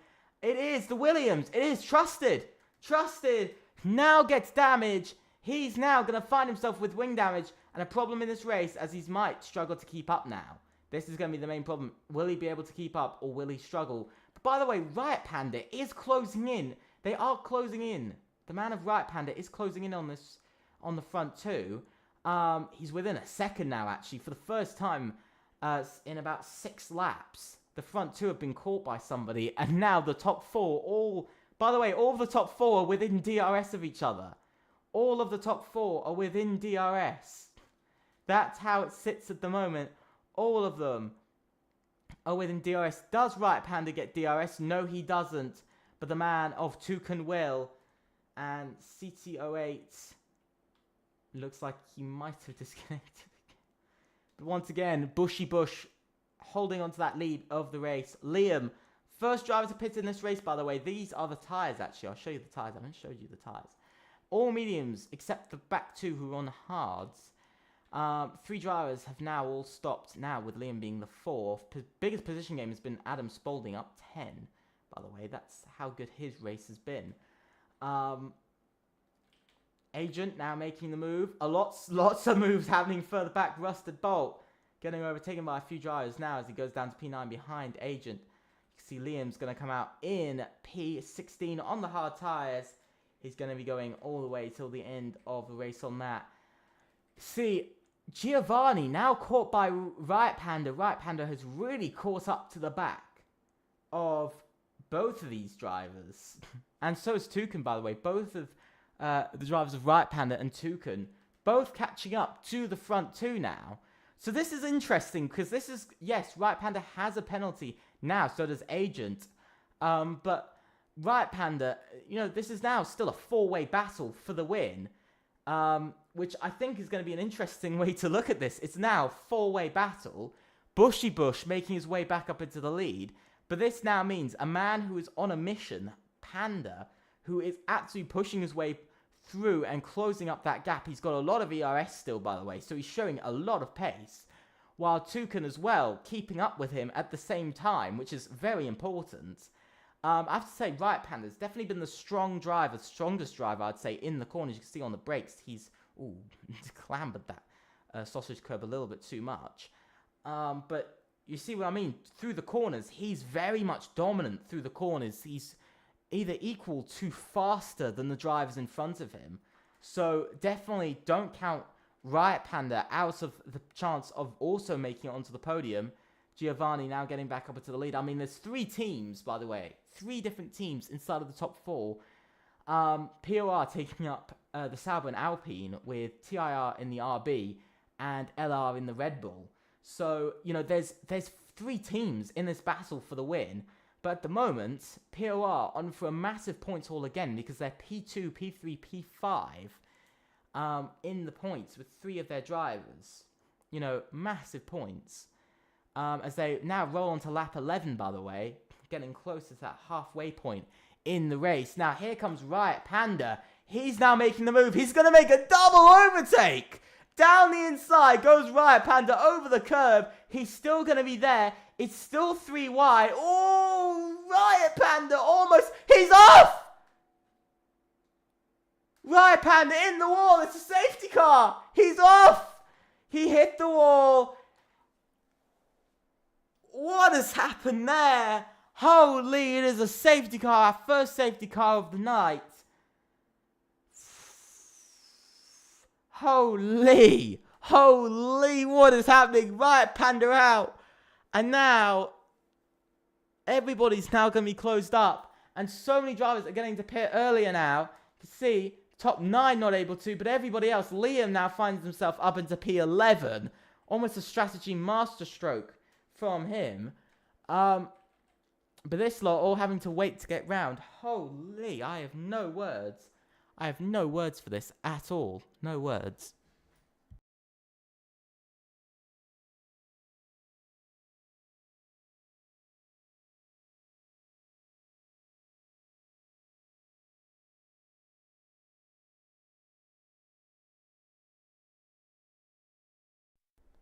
It is the Williams. It is Trusted. Trusted now gets damage. He's now going to find himself with wing damage and a problem in this race as he might struggle to keep up now. This is going to be the main problem. Will he be able to keep up, or will he struggle? But by the way, Riot Panda is closing in. They are closing in. The man of Riot Panda is closing in on the front two. He's within a second now, actually, for the first time in about 6 laps. The front two have been caught by somebody, and now the top 4 all... By the way, all of the top 4 are within DRS of each other. All of the top 4 are within DRS. That's how it sits at the moment. All of them are within DRS. Does Riot Panda get DRS? No, he doesn't. But the man of Toucan will. And CT08 looks like he might have disconnected. But once again, Bushy Bush holding on to that lead of the race. Liam, first driver to pit in this race, by the way. These are the tyres, actually. I'll show you the tyres. I haven't showed you the tyres. All mediums, except the back 2 who are on hards. 3 drivers have now all stopped now, with Liam being the 4th. Biggest position game has been Adam Spaulding, up 10, by the way. That's how good his race has been. Agent now making the move. Lots of moves happening further back. Rusted Bolt getting overtaken by a few drivers now as he goes down to P9 behind Agent. You can see Liam's going to come out in P16 on the hard tyres. He's going to be going all the way till the end of the race on that. See, Giovanni now caught by Riot Panda. Riot Panda has really caught up to the back of both of these drivers. And so is Toucan, by the way. Both of the drivers of Riot Panda and Toucan both catching up to the front 2 now. So this is interesting because this is, yes, Riot Panda has a penalty now. So does Agent. But Riot Panda, you know, this is now still a 4-way battle for the win. Which I think is going to be an interesting way to look at this. It's now 4-way battle. Bushy Bush making his way back up into the lead. But this now means a man who is on a mission, Panda, who is actually pushing his way through and closing up that gap. He's got a lot of ERS still, by the way, so he's showing a lot of pace. While Toucan as well, keeping up with him at the same time, which is very important. I have to say, Riot Panda's definitely been the strongest driver, I'd say, in the corners. You can see on the brakes, he's clambered that sausage curb a little bit too much. But you see what I mean? Through the corners, he's very much dominant through the corners. He's either equal to faster than the drivers in front of him. So definitely don't count Riot Panda out of the chance of also making it onto the podium. Giovanni now getting back up into the lead. I mean, there's 3 teams, by the way. 3 different teams inside of the top 4. POR taking up the Sauber and Alpine with TIR in the RB and LR in the Red Bull. So, you know, there's 3 teams in this battle for the win. But at the moment, POR on for a massive points haul again because they're P2, P3, P5 in the points with 3 of their drivers. You know, massive points. As they now roll onto lap 11, by the way, getting closer to that halfway point in the race. Now, here comes Riot Panda. He's now making the move. He's going to make a double overtake. Down the inside goes Riot Panda over the curb. He's still going to be there. It's still 3 wide. Oh, Riot Panda almost. He's off! Riot Panda in the wall. It's a safety car. He's off. He hit the wall. What has happened there? Holy, it is a safety car. Our first safety car of the night. Holy, what is happening? Riot Panda out. And now, everybody's now going to be closed up. And so many drivers are getting to pit earlier now. You can see, top 9 not able to, but everybody else. Liam now finds himself up into P11. Almost a strategy masterstroke from him. But this lot all having to wait to get round. Holy, I have no words. I have no words for this at all. No words.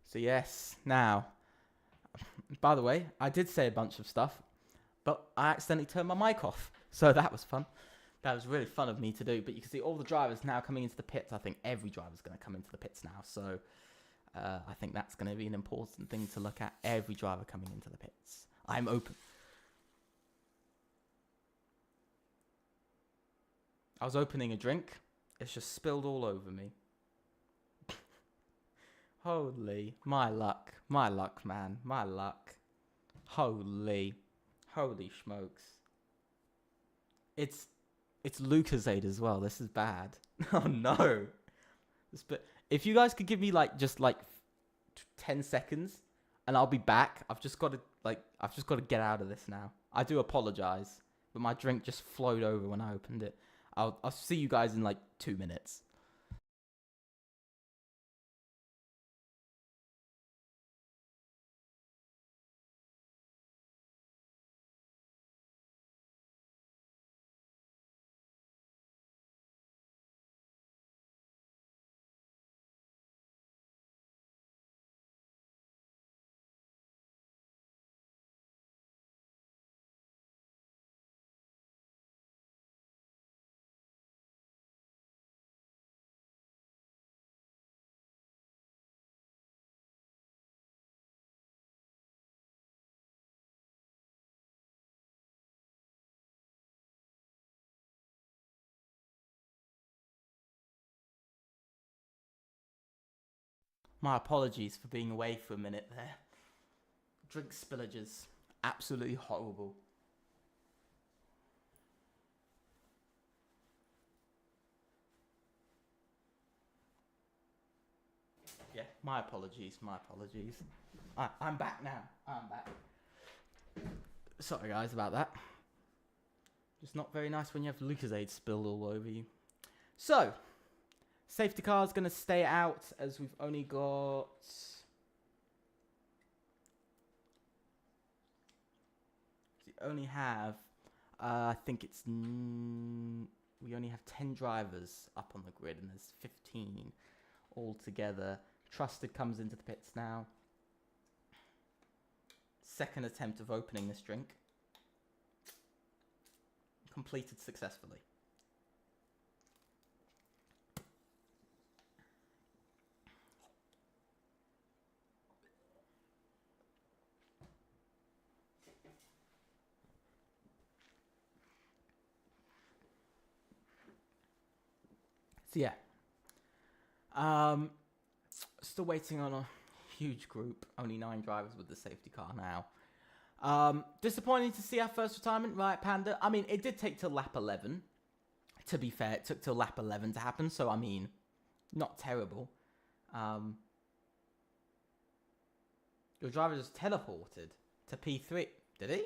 So yes, now, by the way, I did say a bunch of stuff, but I accidentally turned my mic off. So that was fun. That was really fun of me to do. But you can see all the drivers now coming into the pits. I think every driver's going to come into the pits now. So I think that's going to be an important thing to look at. Every driver coming into the pits. I'm open. I was opening a drink. It's just spilled all over me. Holy, my luck, man, my luck. Holy smokes. It's Lucozade as well. This is bad. Oh no. If you guys could give me just 10 seconds, and I'll be back. I've just got to get out of this now. I do apologize, but my drink just flowed over when I opened it. I'll see you guys in 2 minutes. My apologies for being away for a minute there. Drink spillages. Absolutely horrible. Yeah, my apologies. I'm back now. I'm back. Sorry guys about that. Just not very nice when you have Lucozade spilled all over you. So, safety car is going to stay out as we've only got... We only have... I think it's... we only have 10 drivers up on the grid and there's 15 altogether. Trusted comes into the pits now. Second attempt of opening this drink. Completed successfully. So yeah, still waiting on a huge group. Only 9 drivers with the safety car now. Disappointing to see our first retirement, right, Panda? I mean, it did take till lap 11. To be fair, it took till lap 11 to happen. So I mean, not terrible. Your driver just teleported to P3. Did he?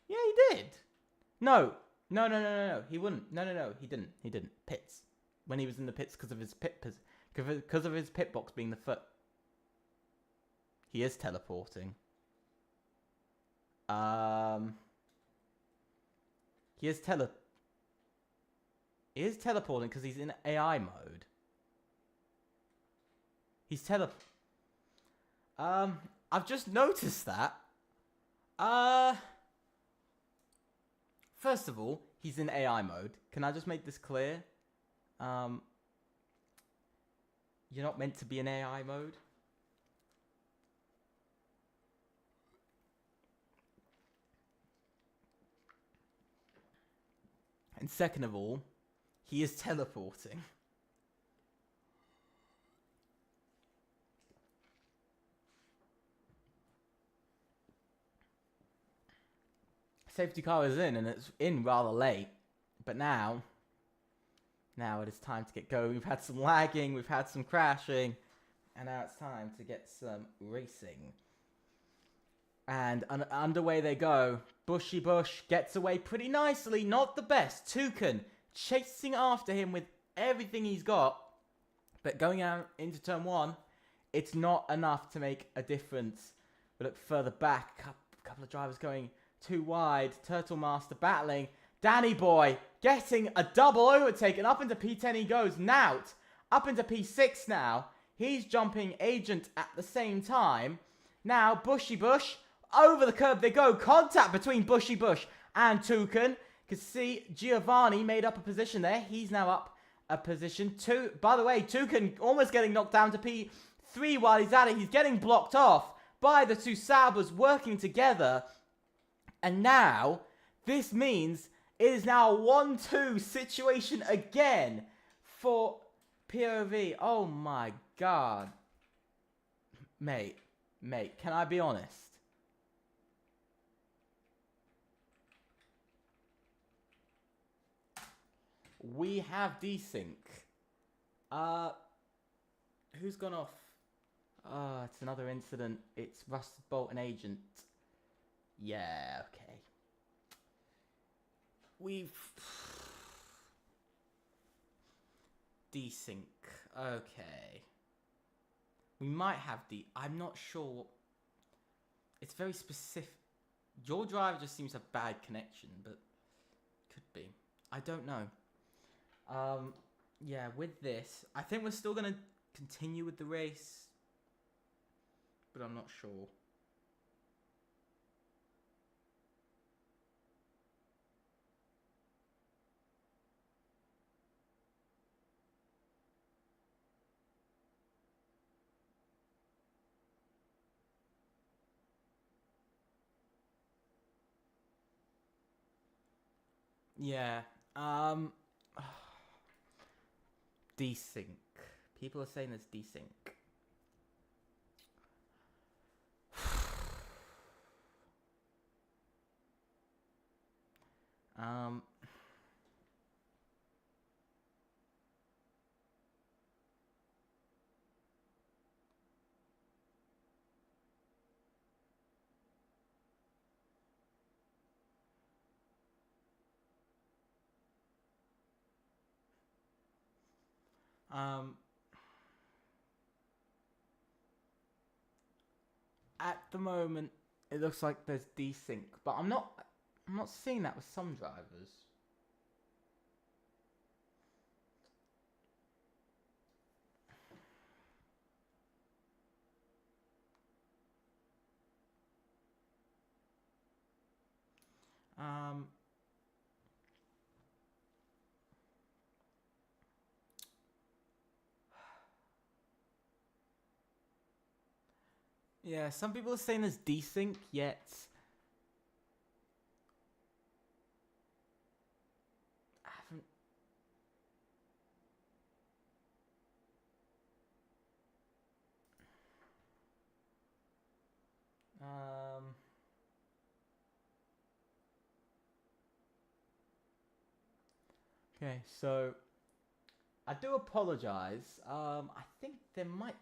Yeah, he did. No. He wouldn't. No. He didn't. Pits. When he was in the pits because of his pit box being the foot. He is teleporting. He is teleporting because he's in AI mode. I've just noticed that. First of all, he's in AI mode. Can I just make this clear? You're not meant to be in AI mode. And second of all, he is teleporting. Safety car is in, and it's in rather late. But now it is time to get going. We've had some lagging, we've had some crashing, and now it's time to get some racing. And underway they go. Bushy Bush gets away pretty nicely. Not the best. Toucan chasing after him with everything he's got. But going out into turn 1, it's not enough to make a difference. We look further back. A couple of drivers going too wide. Turtle Master battling. Danny Boy getting a double overtake. And up into P10 he goes. Nout up into P6 now. He's jumping Agent at the same time. Now Bushy Bush. Over the curb they go. Contact between Bushy Bush and Toucan. You can see Giovanni made up a position there. He's now up a position 2. By the way, Toucan almost getting knocked down to 3 while he's at it. He's getting blocked off by the two Saubers working together. And now, this means it is now a 1-2 situation again for POV. Oh my god. Mate, can I be honest? We have desync. Who's gone off? It's another incident. It's Rusted Bolt and Agent. Yeah, okay. We've... desync. Okay. We might have I'm not sure. It's very specific. Your driver just seems to have bad connection, but could be. I don't know. Yeah, with this, I think we're still going to continue with the race, but I'm not sure. Yeah, desync. People are saying there's desync. At the moment, it looks like there's desync, but I'm not seeing that with some drivers. Yeah, some people are saying there's desync, yet I haven't. Okay, so I do apologize. I think there might.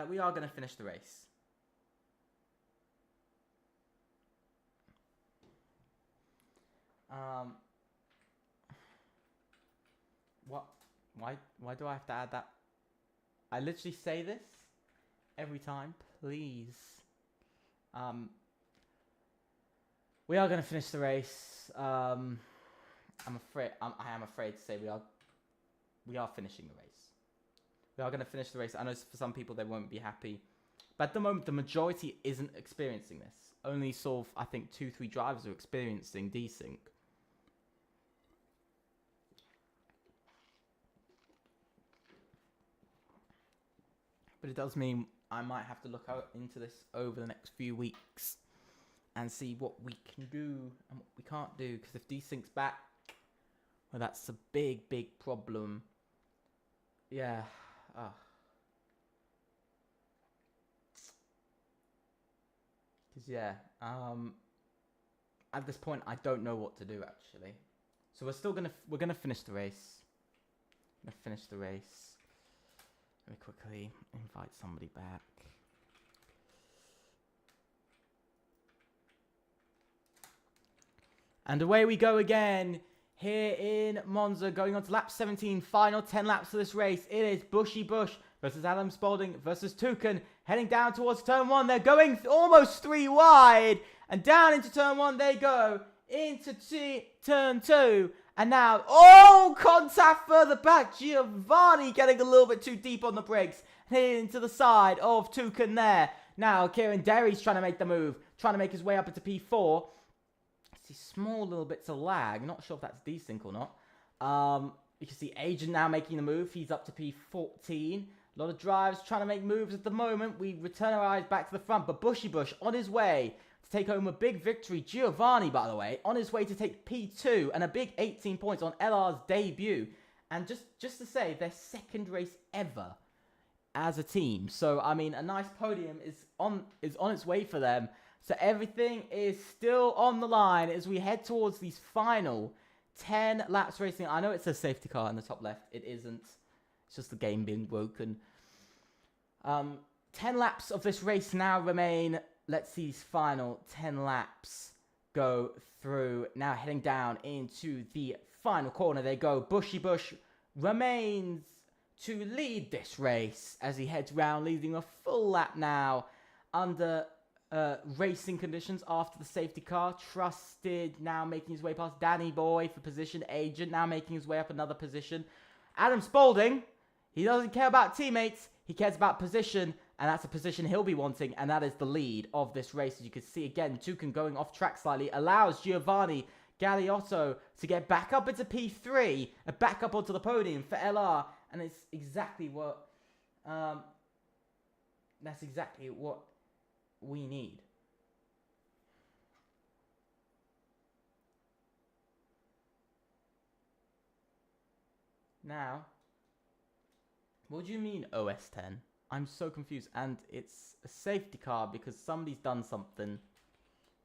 We are going to finish the race. What? Why do I have to add that? I literally say this every time. Please. We are going to finish the race. I am afraid to say we are finishing the race. We are going to finish the race. I know for some people they won't be happy. But at the moment, the majority isn't experiencing this. Only sort of, I think, 2-3 drivers are experiencing desync. But it does mean I might have to look out into this over the next few weeks and see what we can do and what we can't do. Because if desync's back, well, that's a big, big problem. Yeah. Because, yeah. At this point, I don't know what to do, actually. So we're gonna finish the race. Let me quickly invite somebody back. And away we go again here in Monza, going on to lap 17, final 10 laps of this race. It is Bushy Bush versus Adam Spalding versus Tukan, heading down towards turn 1. They're going almost 3 wide, and down into turn 1 they go, into turn 2, And now, oh, contact further back. Giovanni getting a little bit too deep on the brakes. Hitting to the side of Tukan there. Now, Kieran Derry's trying to make the move. Trying to make his way up into P4. See small little bits of lag. Not sure if that's desync or not. You can see Agent now making the move. He's up to P14. A lot of drives trying to make moves at the moment. We return our eyes back to the front. But Bushy Bush on his way to take home a big victory. Giovanni, by the way, on his way to take P2 and a big 18 points on LR's debut. And just to say, their second race ever as a team. So, I mean, a nice podium is on its way for them. So everything is still on the line as we head towards these final 10 laps racing. I know it says safety car in the top left. It isn't. It's just the game being broken. 10 laps of this race now remain. Let's see these final 10 laps go through. Now heading down into the final corner they go. Bushy Bush remains to lead this race as he heads round, leading a full lap now under racing conditions after the safety car. Trusted now making his way past Danny Boy for position. Agent now making his way up another position. Adam Spaulding, he doesn't care about teammates, he cares about position, and that's a position he'll be wanting, and that is the lead of this race. As you can see again, Tukan going off track slightly allows Giovanni Galeotto to get back up into P3 and back up onto the podium for LR, and it's exactly what we need. Now, what do you mean OS 10? I'm so confused, and it's a safety car because somebody's done something.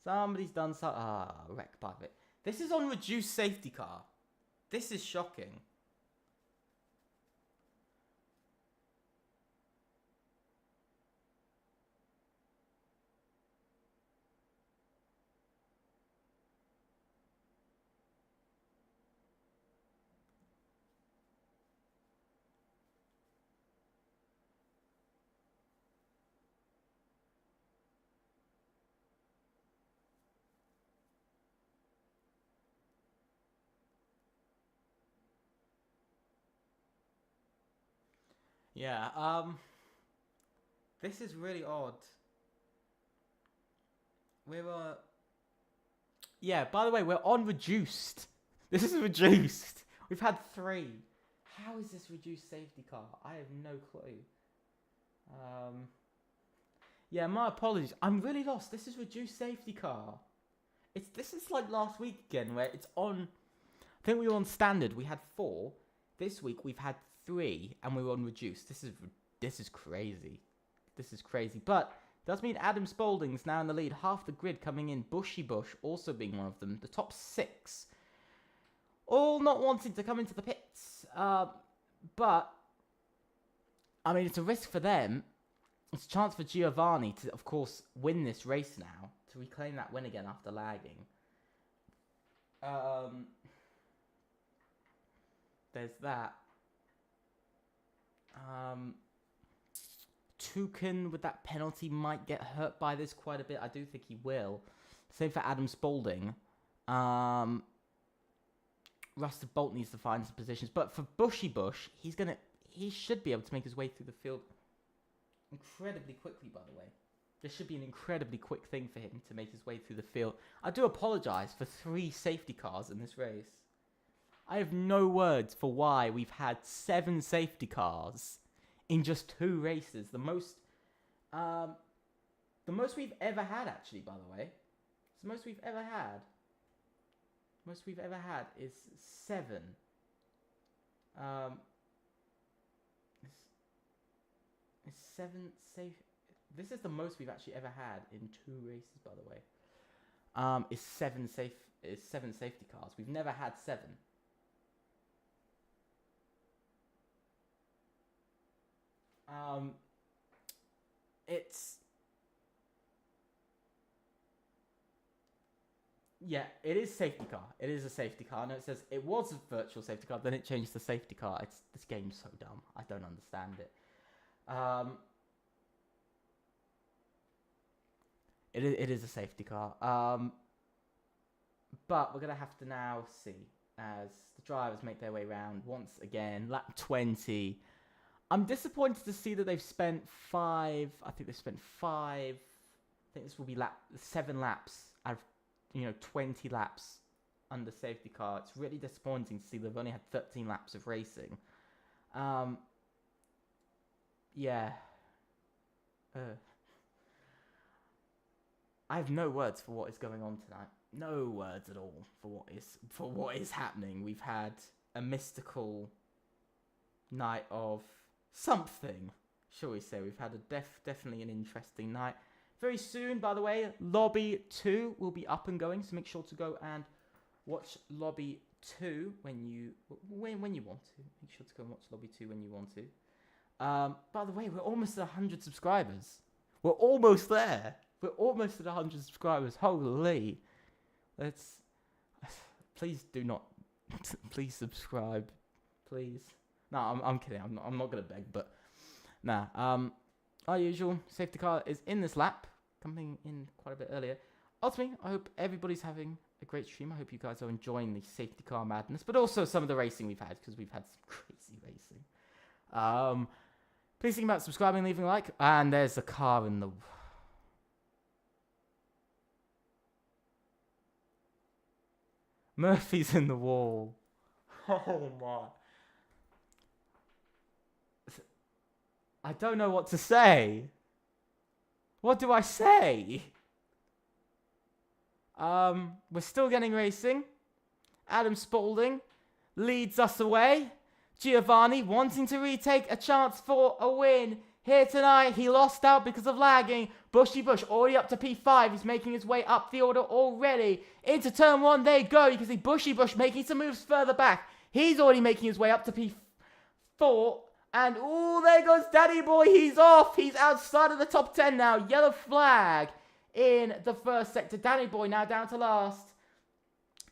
Wreck part of it. This is on reduced safety car. This is shocking. Yeah, this is really odd. Yeah, by the way, we're on reduced. This is reduced. We've had 3. How is this reduced safety car? I have no clue. Yeah, my apologies. I'm really lost. This is reduced safety car. This is like last week again, where it's on. I think we were on standard. We had 4. This week we've had 3, and we were on reduced. This is crazy. This is crazy. But does mean Adam Spaulding's now in the lead. Half the grid coming in. Bushy Bush also being one of them. The top 6. All not wanting to come into the pits. But, I mean, it's a risk for them. It's a chance for Giovanni to, of course, win this race now. To reclaim that win again after lagging. There's that. Tukan with that penalty might get hurt by this quite a bit. I do think he will. Same for Adam Spaulding. Rusted Bolt needs to find some positions. But for Bushy Bush, he should be able to make his way through the field incredibly quickly, by the way. This should be an incredibly quick thing for him to make his way through the field. I do apologise for 3 safety cars in this race. I have no words for why we've had 7 safety cars in just 2 races. The most we've ever had, actually, by the way. It's the most we've ever had. Most we've ever had is 7. It's 7 safe. This is the most we've actually ever had in 2 races, by the way. Is 7 safety cars. We've never had 7. Yeah, it is safety car. It is a safety car. No, it says it was a virtual safety car, then it changed to safety car. This game's so dumb. I don't understand it. It is a safety car. But we're gonna have to now see. as the drivers make their way around once again. Lap 20. I'm disappointed to see that they've spent five. I think this will be 7 laps out of 20 laps under safety car. It's really disappointing to see they've only had 13 laps of racing. Yeah. I have no words for what is going on tonight. No words at all for what is happening. We've had a mystical night of something, shall we say. We've had definitely an interesting night. Very soon, by the way, Lobby 2 will be up and going, so make sure to go and watch Lobby 2 when you want to. Make sure to go and watch Lobby 2 when you want to. By the way, we're almost at 100 subscribers. We're almost there. We're almost at 100 subscribers. Holy. Please do not. Please subscribe. Please. No, I'm kidding. I'm not going to beg, but. Nah. Our usual safety car is in this lap. Coming in quite a bit earlier. Ultimately, I hope everybody's having a great stream. I hope you guys are enjoying the safety car madness, but also some of the racing we've had, because we've had some crazy racing. Please think about subscribing, leaving a like, and there's a car in the... Murphy's in the wall. Oh my. I don't know what to say. What do I say? We're still getting racing. Adam Spaulding leads us away. Giovanni wanting to retake a chance for a win here tonight. He lost out because of lagging. Bushy Bush already up to P5. He's making his way up the order already. Into turn 1 they go. You can see Bushy Bush making some moves further back. He's already making his way up to P4. And, oh, there goes Daddy Boy. He's off. He's outside of the top 10 now. Yellow flag in the first sector. Danny Boy now down to last.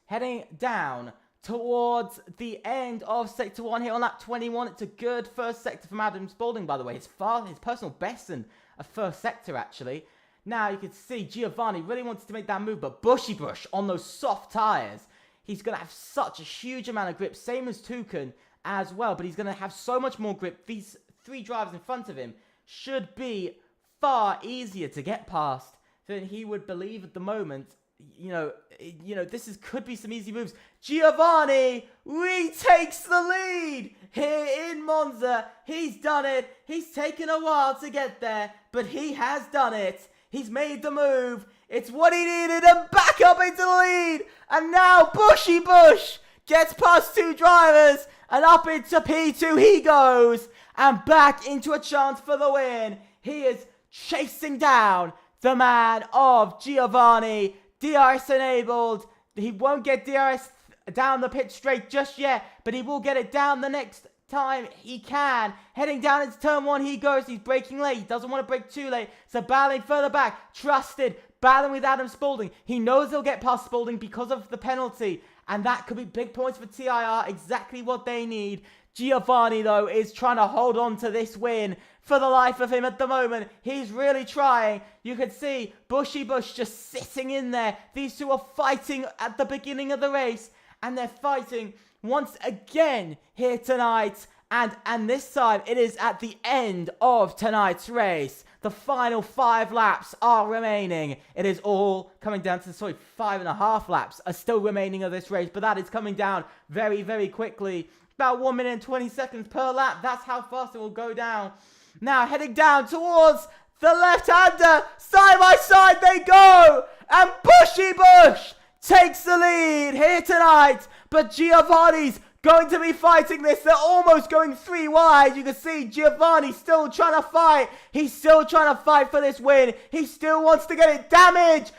Heading down towards the end of Sector 1 here on lap 21. It's a good first sector from Adam Spaulding, by the way. His personal best in a first sector, actually. Now you can see Giovanni really wanted to make that move, but Bushy Bush on those soft tyres. He's going to have such a huge amount of grip, same as Toucan as well, but he's going to have so much more grip. These 3 drivers in front of him should be far easier to get past than he would believe at the moment. This could be some easy moves. Giovanni retakes the lead here in Monza. He's done it. He's taken a while to get there, but he has done it. He's made the move. It's what he needed, and back up into the lead. And now Bushy Bush gets past 2 drivers, and up into P2 he goes, and back into a chance for the win. He is chasing down the man of Giovanni. DRS enabled. He won't get DRS down the pit straight just yet, but he will get it down the next time he can. Heading down into turn 1 he goes. He's braking late. He doesn't want to brake too late. So battling further back. Trusted. Battling with Adam Spaulding. He knows he'll get past Spaulding because of the penalty. And that could be big points for TIR. Exactly what they need. Giovanni, though, is trying to hold on to this win for the life of him at the moment. He's really trying. You can see Bushy Bush just sitting in there. These 2 are fighting at the beginning of the race. And they're fighting once again here tonight. And this time it is at the end of tonight's race. The final 5 laps are remaining. It is all coming down to, 5.5 laps are still remaining of this race. But that is coming down very, very quickly. About 1 minute and 20 seconds per lap. That's how fast it will go down. Now heading down towards the left-hander. Side by side they go. And Bushy Bush takes the lead here tonight. But Giovanni's going to be fighting this. They're almost going 3 wide. You can see Giovanni still trying to fight. He's still trying to fight for this win. He still wants to get it. Damage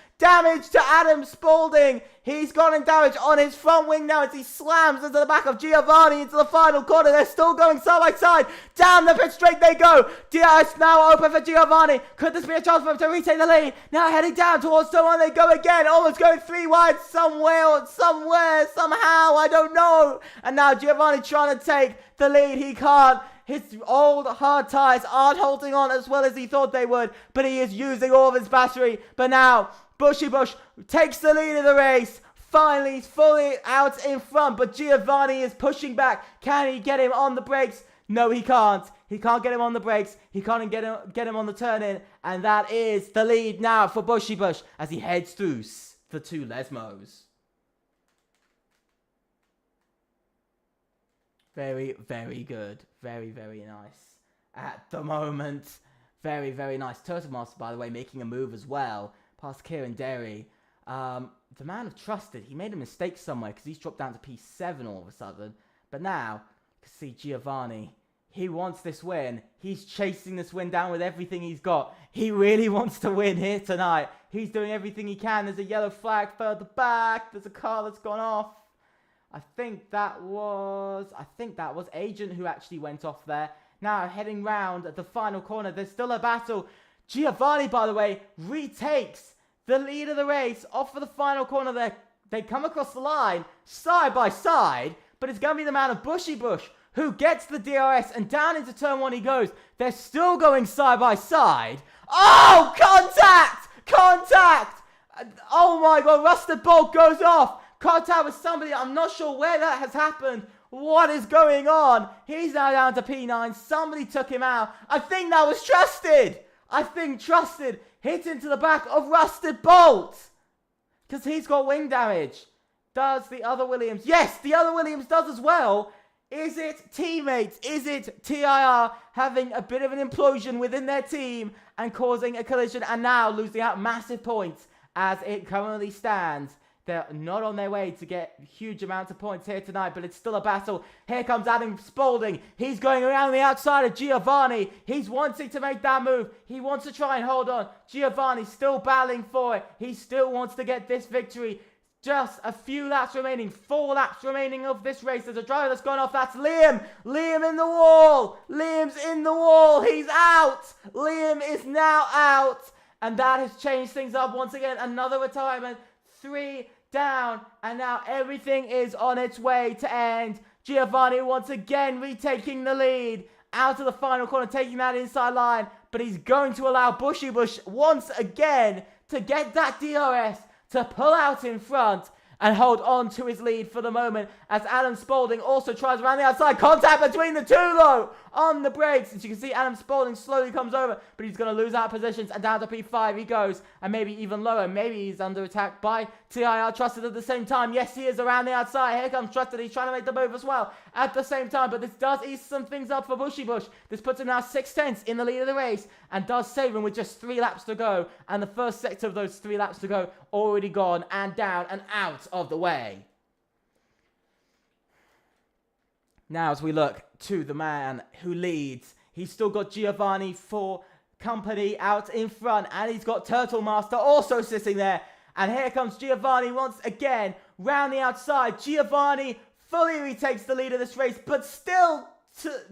to Adam Spaulding. He's gotten damage on his front wing now as he slams into the back of Giovanni into the final corner. They're still going side by side. Down the pit straight they go. DRS now open for Giovanni. Could this be a chance for him to retake the lead? Now heading down towards someone they go again. Almost going 3 wide somewhere, somehow. I don't know. And now Giovanni trying to take the lead. He can't. His old hard tyres aren't holding on as well as he thought they would. But he is using all of his battery. But now Bushy Bush takes the lead of the race. Finally, he's fully out in front, but Giovanni is pushing back. Can he get him on the brakes? No, he can't. He can't get him on the brakes. He can't get him on the turn-in. And that is the lead now for Bushy Bush as he heads through the two Lesmos. Very, very good. Very, very nice. At the moment, very, very nice. Turtle Master, by the way, making a move as well. Past Kieran Derry. The man of trusted. He made a mistake somewhere because he's dropped down to P7 all of a sudden. But now, you can see Giovanni. He wants this win. He's chasing this win down with everything he's got. He really wants to win here tonight. He's doing everything he can. There's a yellow flag further back. There's a car that's gone off. I think that was Agent who actually went off there. Now heading round at the final corner. There's still a battle. Giovanni, by the way, retakes the lead of the race off for the final corner there. They come across the line side by side, but it's going to be the man of Bushy Bush who gets the DRS, and down into turn 1 he goes. They're still going side by side. Oh, contact! Contact! Oh my God, Rusted Bolt goes off. Contact with somebody. I'm not sure where that has happened. What is going on? He's now down to P9. Somebody took him out. I think that was Trusted. I think Trusted hit into the back of Rusted Bolt. Because he's got wing damage. Does the other Williams? Yes, the other Williams does as well. Is it teammates? Is it TIR having a bit of an implosion within their team and causing a collision and now losing out massive points as it currently stands? They're not on their way to get huge amounts of points here tonight, but it's still a battle. Here comes Adam Spaulding. He's going around the outside of Giovanni. He's wanting to make that move. He wants to try and hold on. Giovanni still battling for it. He still wants to get this victory. Just a few laps remaining. 4 laps remaining of this race. There's a driver that's gone off. That's Liam. Liam in the wall. Liam's in the wall. He's out. Liam is now out. And that has changed things up once again. Another retirement. 3 down, and now everything is on its way to end. Giovanni once again retaking the lead out of the final corner, taking that inside line, but he's going to allow Bushy Bush once again to get that DRS to pull out in front and hold on to his lead for the moment as Adam Spaulding also tries around the outside. Contact between the two though on the brakes. As you can see, Adam Spaulding slowly comes over, but he's going to lose out positions and down to P5 he goes, and maybe even lower. Maybe he's under attack by TIR Trusted at the same time. Yes, he is around the outside. Here comes Trusted. He's trying to make the move as well at the same time, but this does ease some things up for Bushy Bush. This puts him now 6/10 in the lead of the race and does save him with just 3 laps to go, and the first sector of those 3 laps to go already gone and down and out of the way. Now as we look to the man who leads, he's still got Giovanni for company out in front, and he's got Turtle Master also sitting there. And here comes Giovanni once again round the outside. Giovanni fully retakes the lead of this race, but still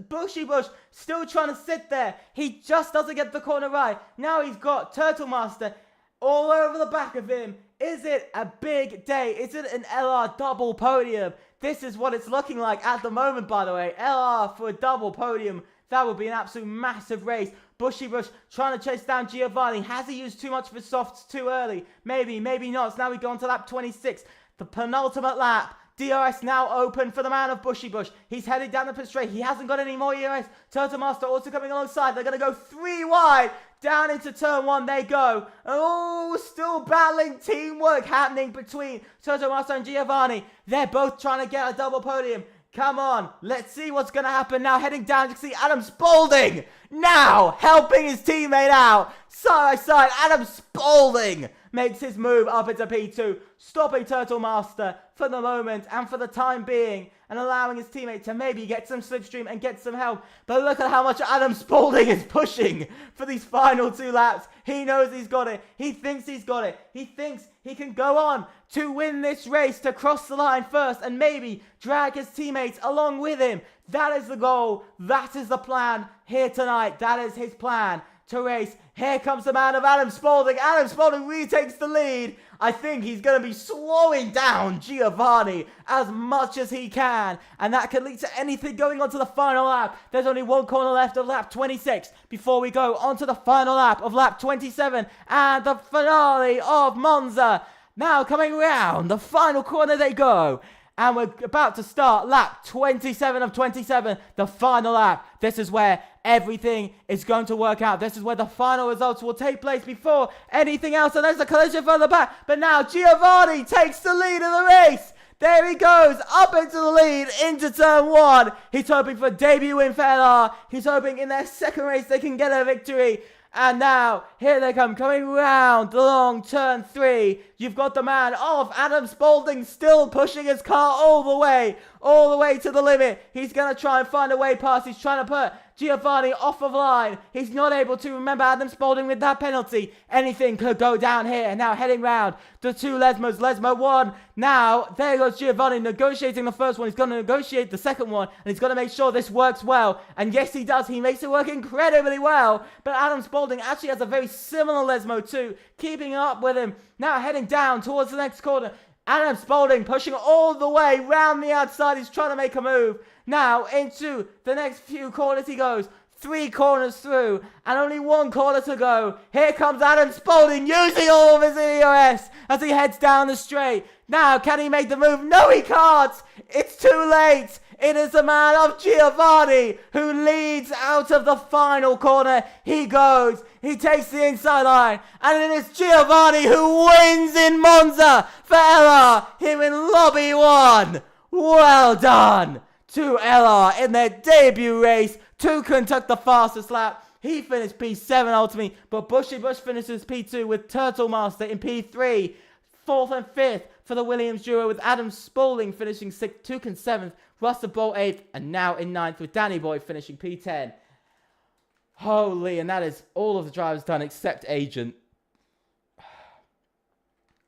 Bushy Bush still trying to sit there. He just doesn't get the corner right. Now he's got Turtle Master all over the back of him. Is it a big day? Is it an LR double podium? This is what it's looking like at the moment, by the way. LR for a double podium. That would be an absolute massive race. Bushy Bush trying to chase down Giovanni. Has he used too much of his softs too early? Maybe, maybe not. So now we go on to lap 26. The penultimate lap. DRS now open for the man of Bushy Bush. He's headed down the pit straight. He hasn't got any more DRS. Turtle Master also coming alongside. They're going to go 3 wide. Down into turn 1 they go. Oh, still battling teamwork happening between Turtle Master and Giovanni. They're both trying to get a double podium. Come on, let's see what's going to happen. Now heading down, you can see Adam Spaulding now helping his teammate out. Side by side, Adam Spaulding makes his move up into P2, stopping Turtle Master for the moment and for the time being, and allowing his teammate to maybe get some slipstream and get some help. But look at how much Adam Spaulding is pushing for these final 2 laps. He knows he's got it. He thinks he's got it. He thinks he can go on to win this race, to cross the line first and maybe drag his teammates along with him. That is the goal. That is the plan here tonight. That is his plan to race. Here comes the man of Adam Spaulding. Adam Spaulding retakes the lead. I think he's going to be slowing down Giovanni as much as he can, and that could lead to anything going on to the final lap. There's only 1 corner left of lap 26 before we go on to the final lap of lap 27 and the finale of Monza. Now coming round, the final corner they go. And we're about to start lap 27 of 27, the final lap. This is where everything is going to work out. This is where the final results will take place before anything else. And there's a collision further back. But now Giovanni takes the lead in the race. There he goes, up into the lead, into turn 1. He's hoping for a debut win for LR. He's hoping in their second race they can get a victory. And now, here they come, coming round along turn 3. You've got the man of Adam Spaulding still pushing his car all the way to the limit. He's going to try and find a way past. He's trying to put Giovanni off of line. He's not able to. Remember Adam Spaulding with that penalty. Anything could go down here. And now heading round the 2 Lesmos. Lesmo 1. Now, there goes Giovanni negotiating the first one. He's going to negotiate the second one. And he's going to make sure this works well. And yes, he does. He makes it work incredibly well. But Adam Spaulding actually has a very similar Lesmo too. Keeping up with him. Now heading down towards the next corner. Adam Spaulding pushing all the way round the outside. He's trying to make a move. Now into the next few corners he goes. 3 corners through and only 1 corner to go. Here comes Adam Spaulding using all of his EOS as he heads down the straight. Now can he make the move? No, he can't. It's too late. It is the man of Giovanni who leads out of the final corner. He goes. He takes the inside line. And it is Giovanni who wins in Monza for LR here in Lobby 1. Well done to LR in their debut race to conduct the fastest lap. He finished P7 ultimately, but Bushy Bush finishes P2 with Turtle Master in P3. 4th and 5th for the Williams duo with Adam Spaulding finishing 6th, Tuke and 7th, Russell Bolt 8th, and now in 9th with Danny Boy finishing P10. Holy, and that is all of the drivers done except Agent.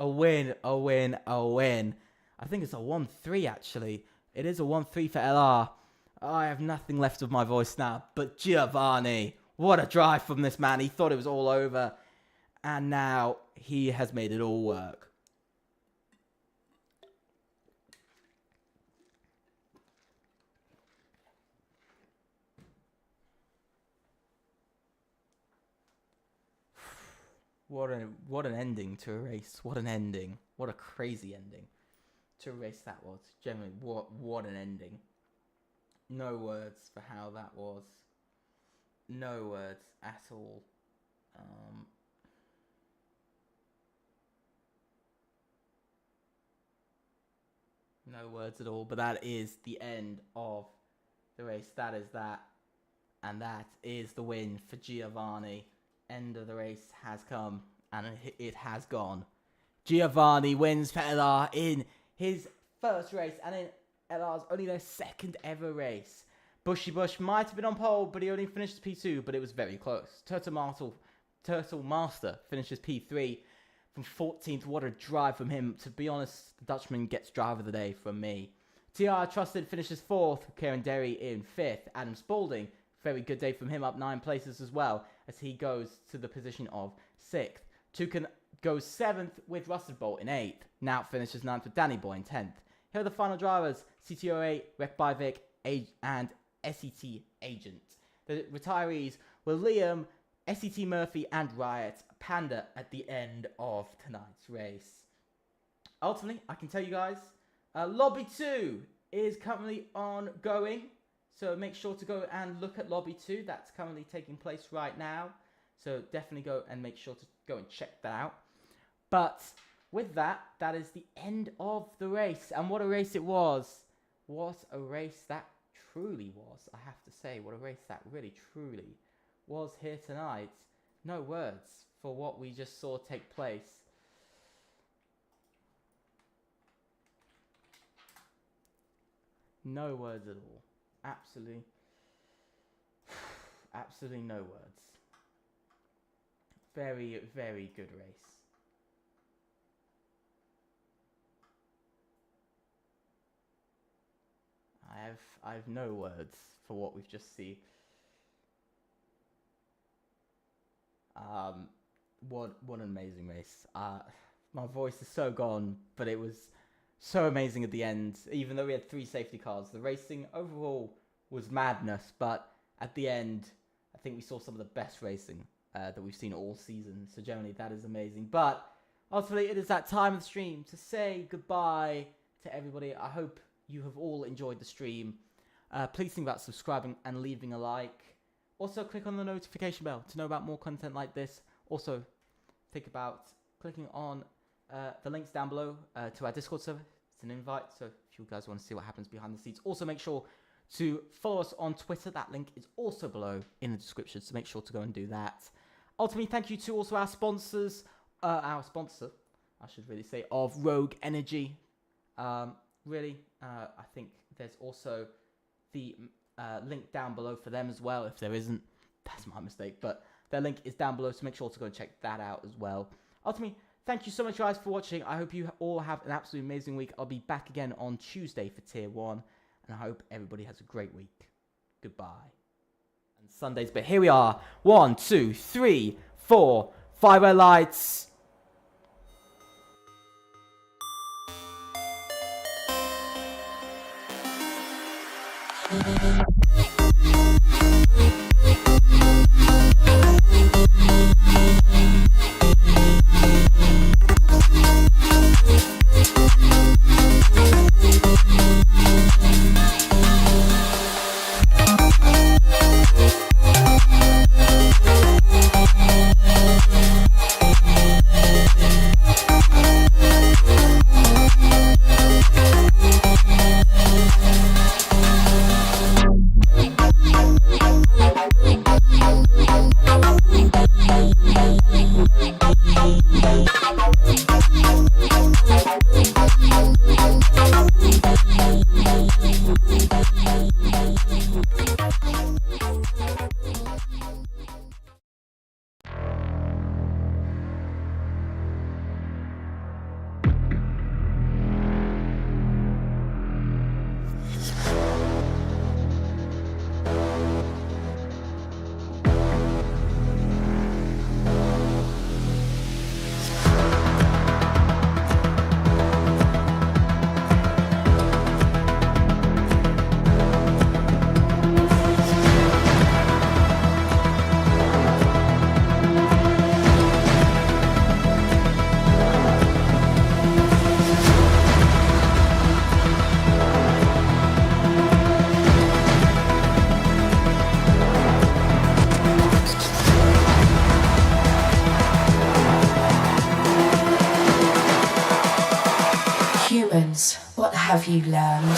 A win, a win, a win. I think it's a 1-3 actually. It is a 1-3 for LR. I have nothing left of my voice now, but Giovanni, what a drive from this man. He thought it was all over, and now he has made it all work. What an ending to a race. What an ending. What a crazy ending to a race that was. Generally, what an ending. No words for how that was. No words at all. No words at all. But that is the end of the race. That is that. And that is the win for Giovanni. End of the race has come. And it has gone. Giovanni wins for LR in his first race. And in LR's only their second ever race. Bushy Bush might have been on pole, but he only finished P2, but it was very close. Turtle Master finishes P3 from 14th. What a drive from him. To be honest, the Dutchman gets driver of the day from me. TR Trusted finishes 4th. Kieran Derry in 5th. Adam Spaulding, very good day from him, up 9 places as well, as he goes to the position of 6th. Tukin goes 7th with Rusted Bolt in 8th. Now finishes 9th with Danny Boy in 10th. Here are the final drivers. CTOA, Rec by Vic, and SET Agent. The retirees were Liam, SET Murphy, and Riot Panda at the end of tonight's race. Ultimately, I can tell you guys, Lobby 2 is currently ongoing. So make sure to go and look at Lobby 2. That's currently taking place right now. So definitely go and make sure to go and check that out. But with that, that is the end of the race. And what a race it was. What a race that truly was, I have to say. What a race that really, truly was here tonight. No words for what we just saw take place. No words at all. Absolutely no words. Very, very good race. I have no words for what we've just seen. What an amazing race. My voice is so gone, but it was so amazing at the end. Even though we had 3 safety cars, the racing overall was madness, but at the end, I think we saw some of the best racing that we've seen all season. So generally, that is amazing. But ultimately, it is that time of the stream to say goodbye to everybody. I hope you have all enjoyed the stream. Please think about subscribing and leaving a like. Also, click on the notification bell to know about more content like this. Also, think about clicking on the links down below to our Discord server. It's an invite, so if you guys want to see what happens behind the scenes. Also, make sure to follow us on Twitter. That link is also below in the description, so make sure to go and do that. Ultimately, thank you to also our sponsors. Our sponsor, I should really say, of Rogue Energy. I think there's also the link down below for them as well. If there isn't, that's my mistake, but their link is down below, so make sure to go and check that out as well. Ultimately, thank you so much, guys, for watching. I hope you all have an absolutely amazing week. I'll be back again on Tuesday for Tier 1, and I hope everybody has a great week. Goodbye. And Sundays, but here we are. 1, 2, 3, 4, 5 red lights. Humans, what have you learned?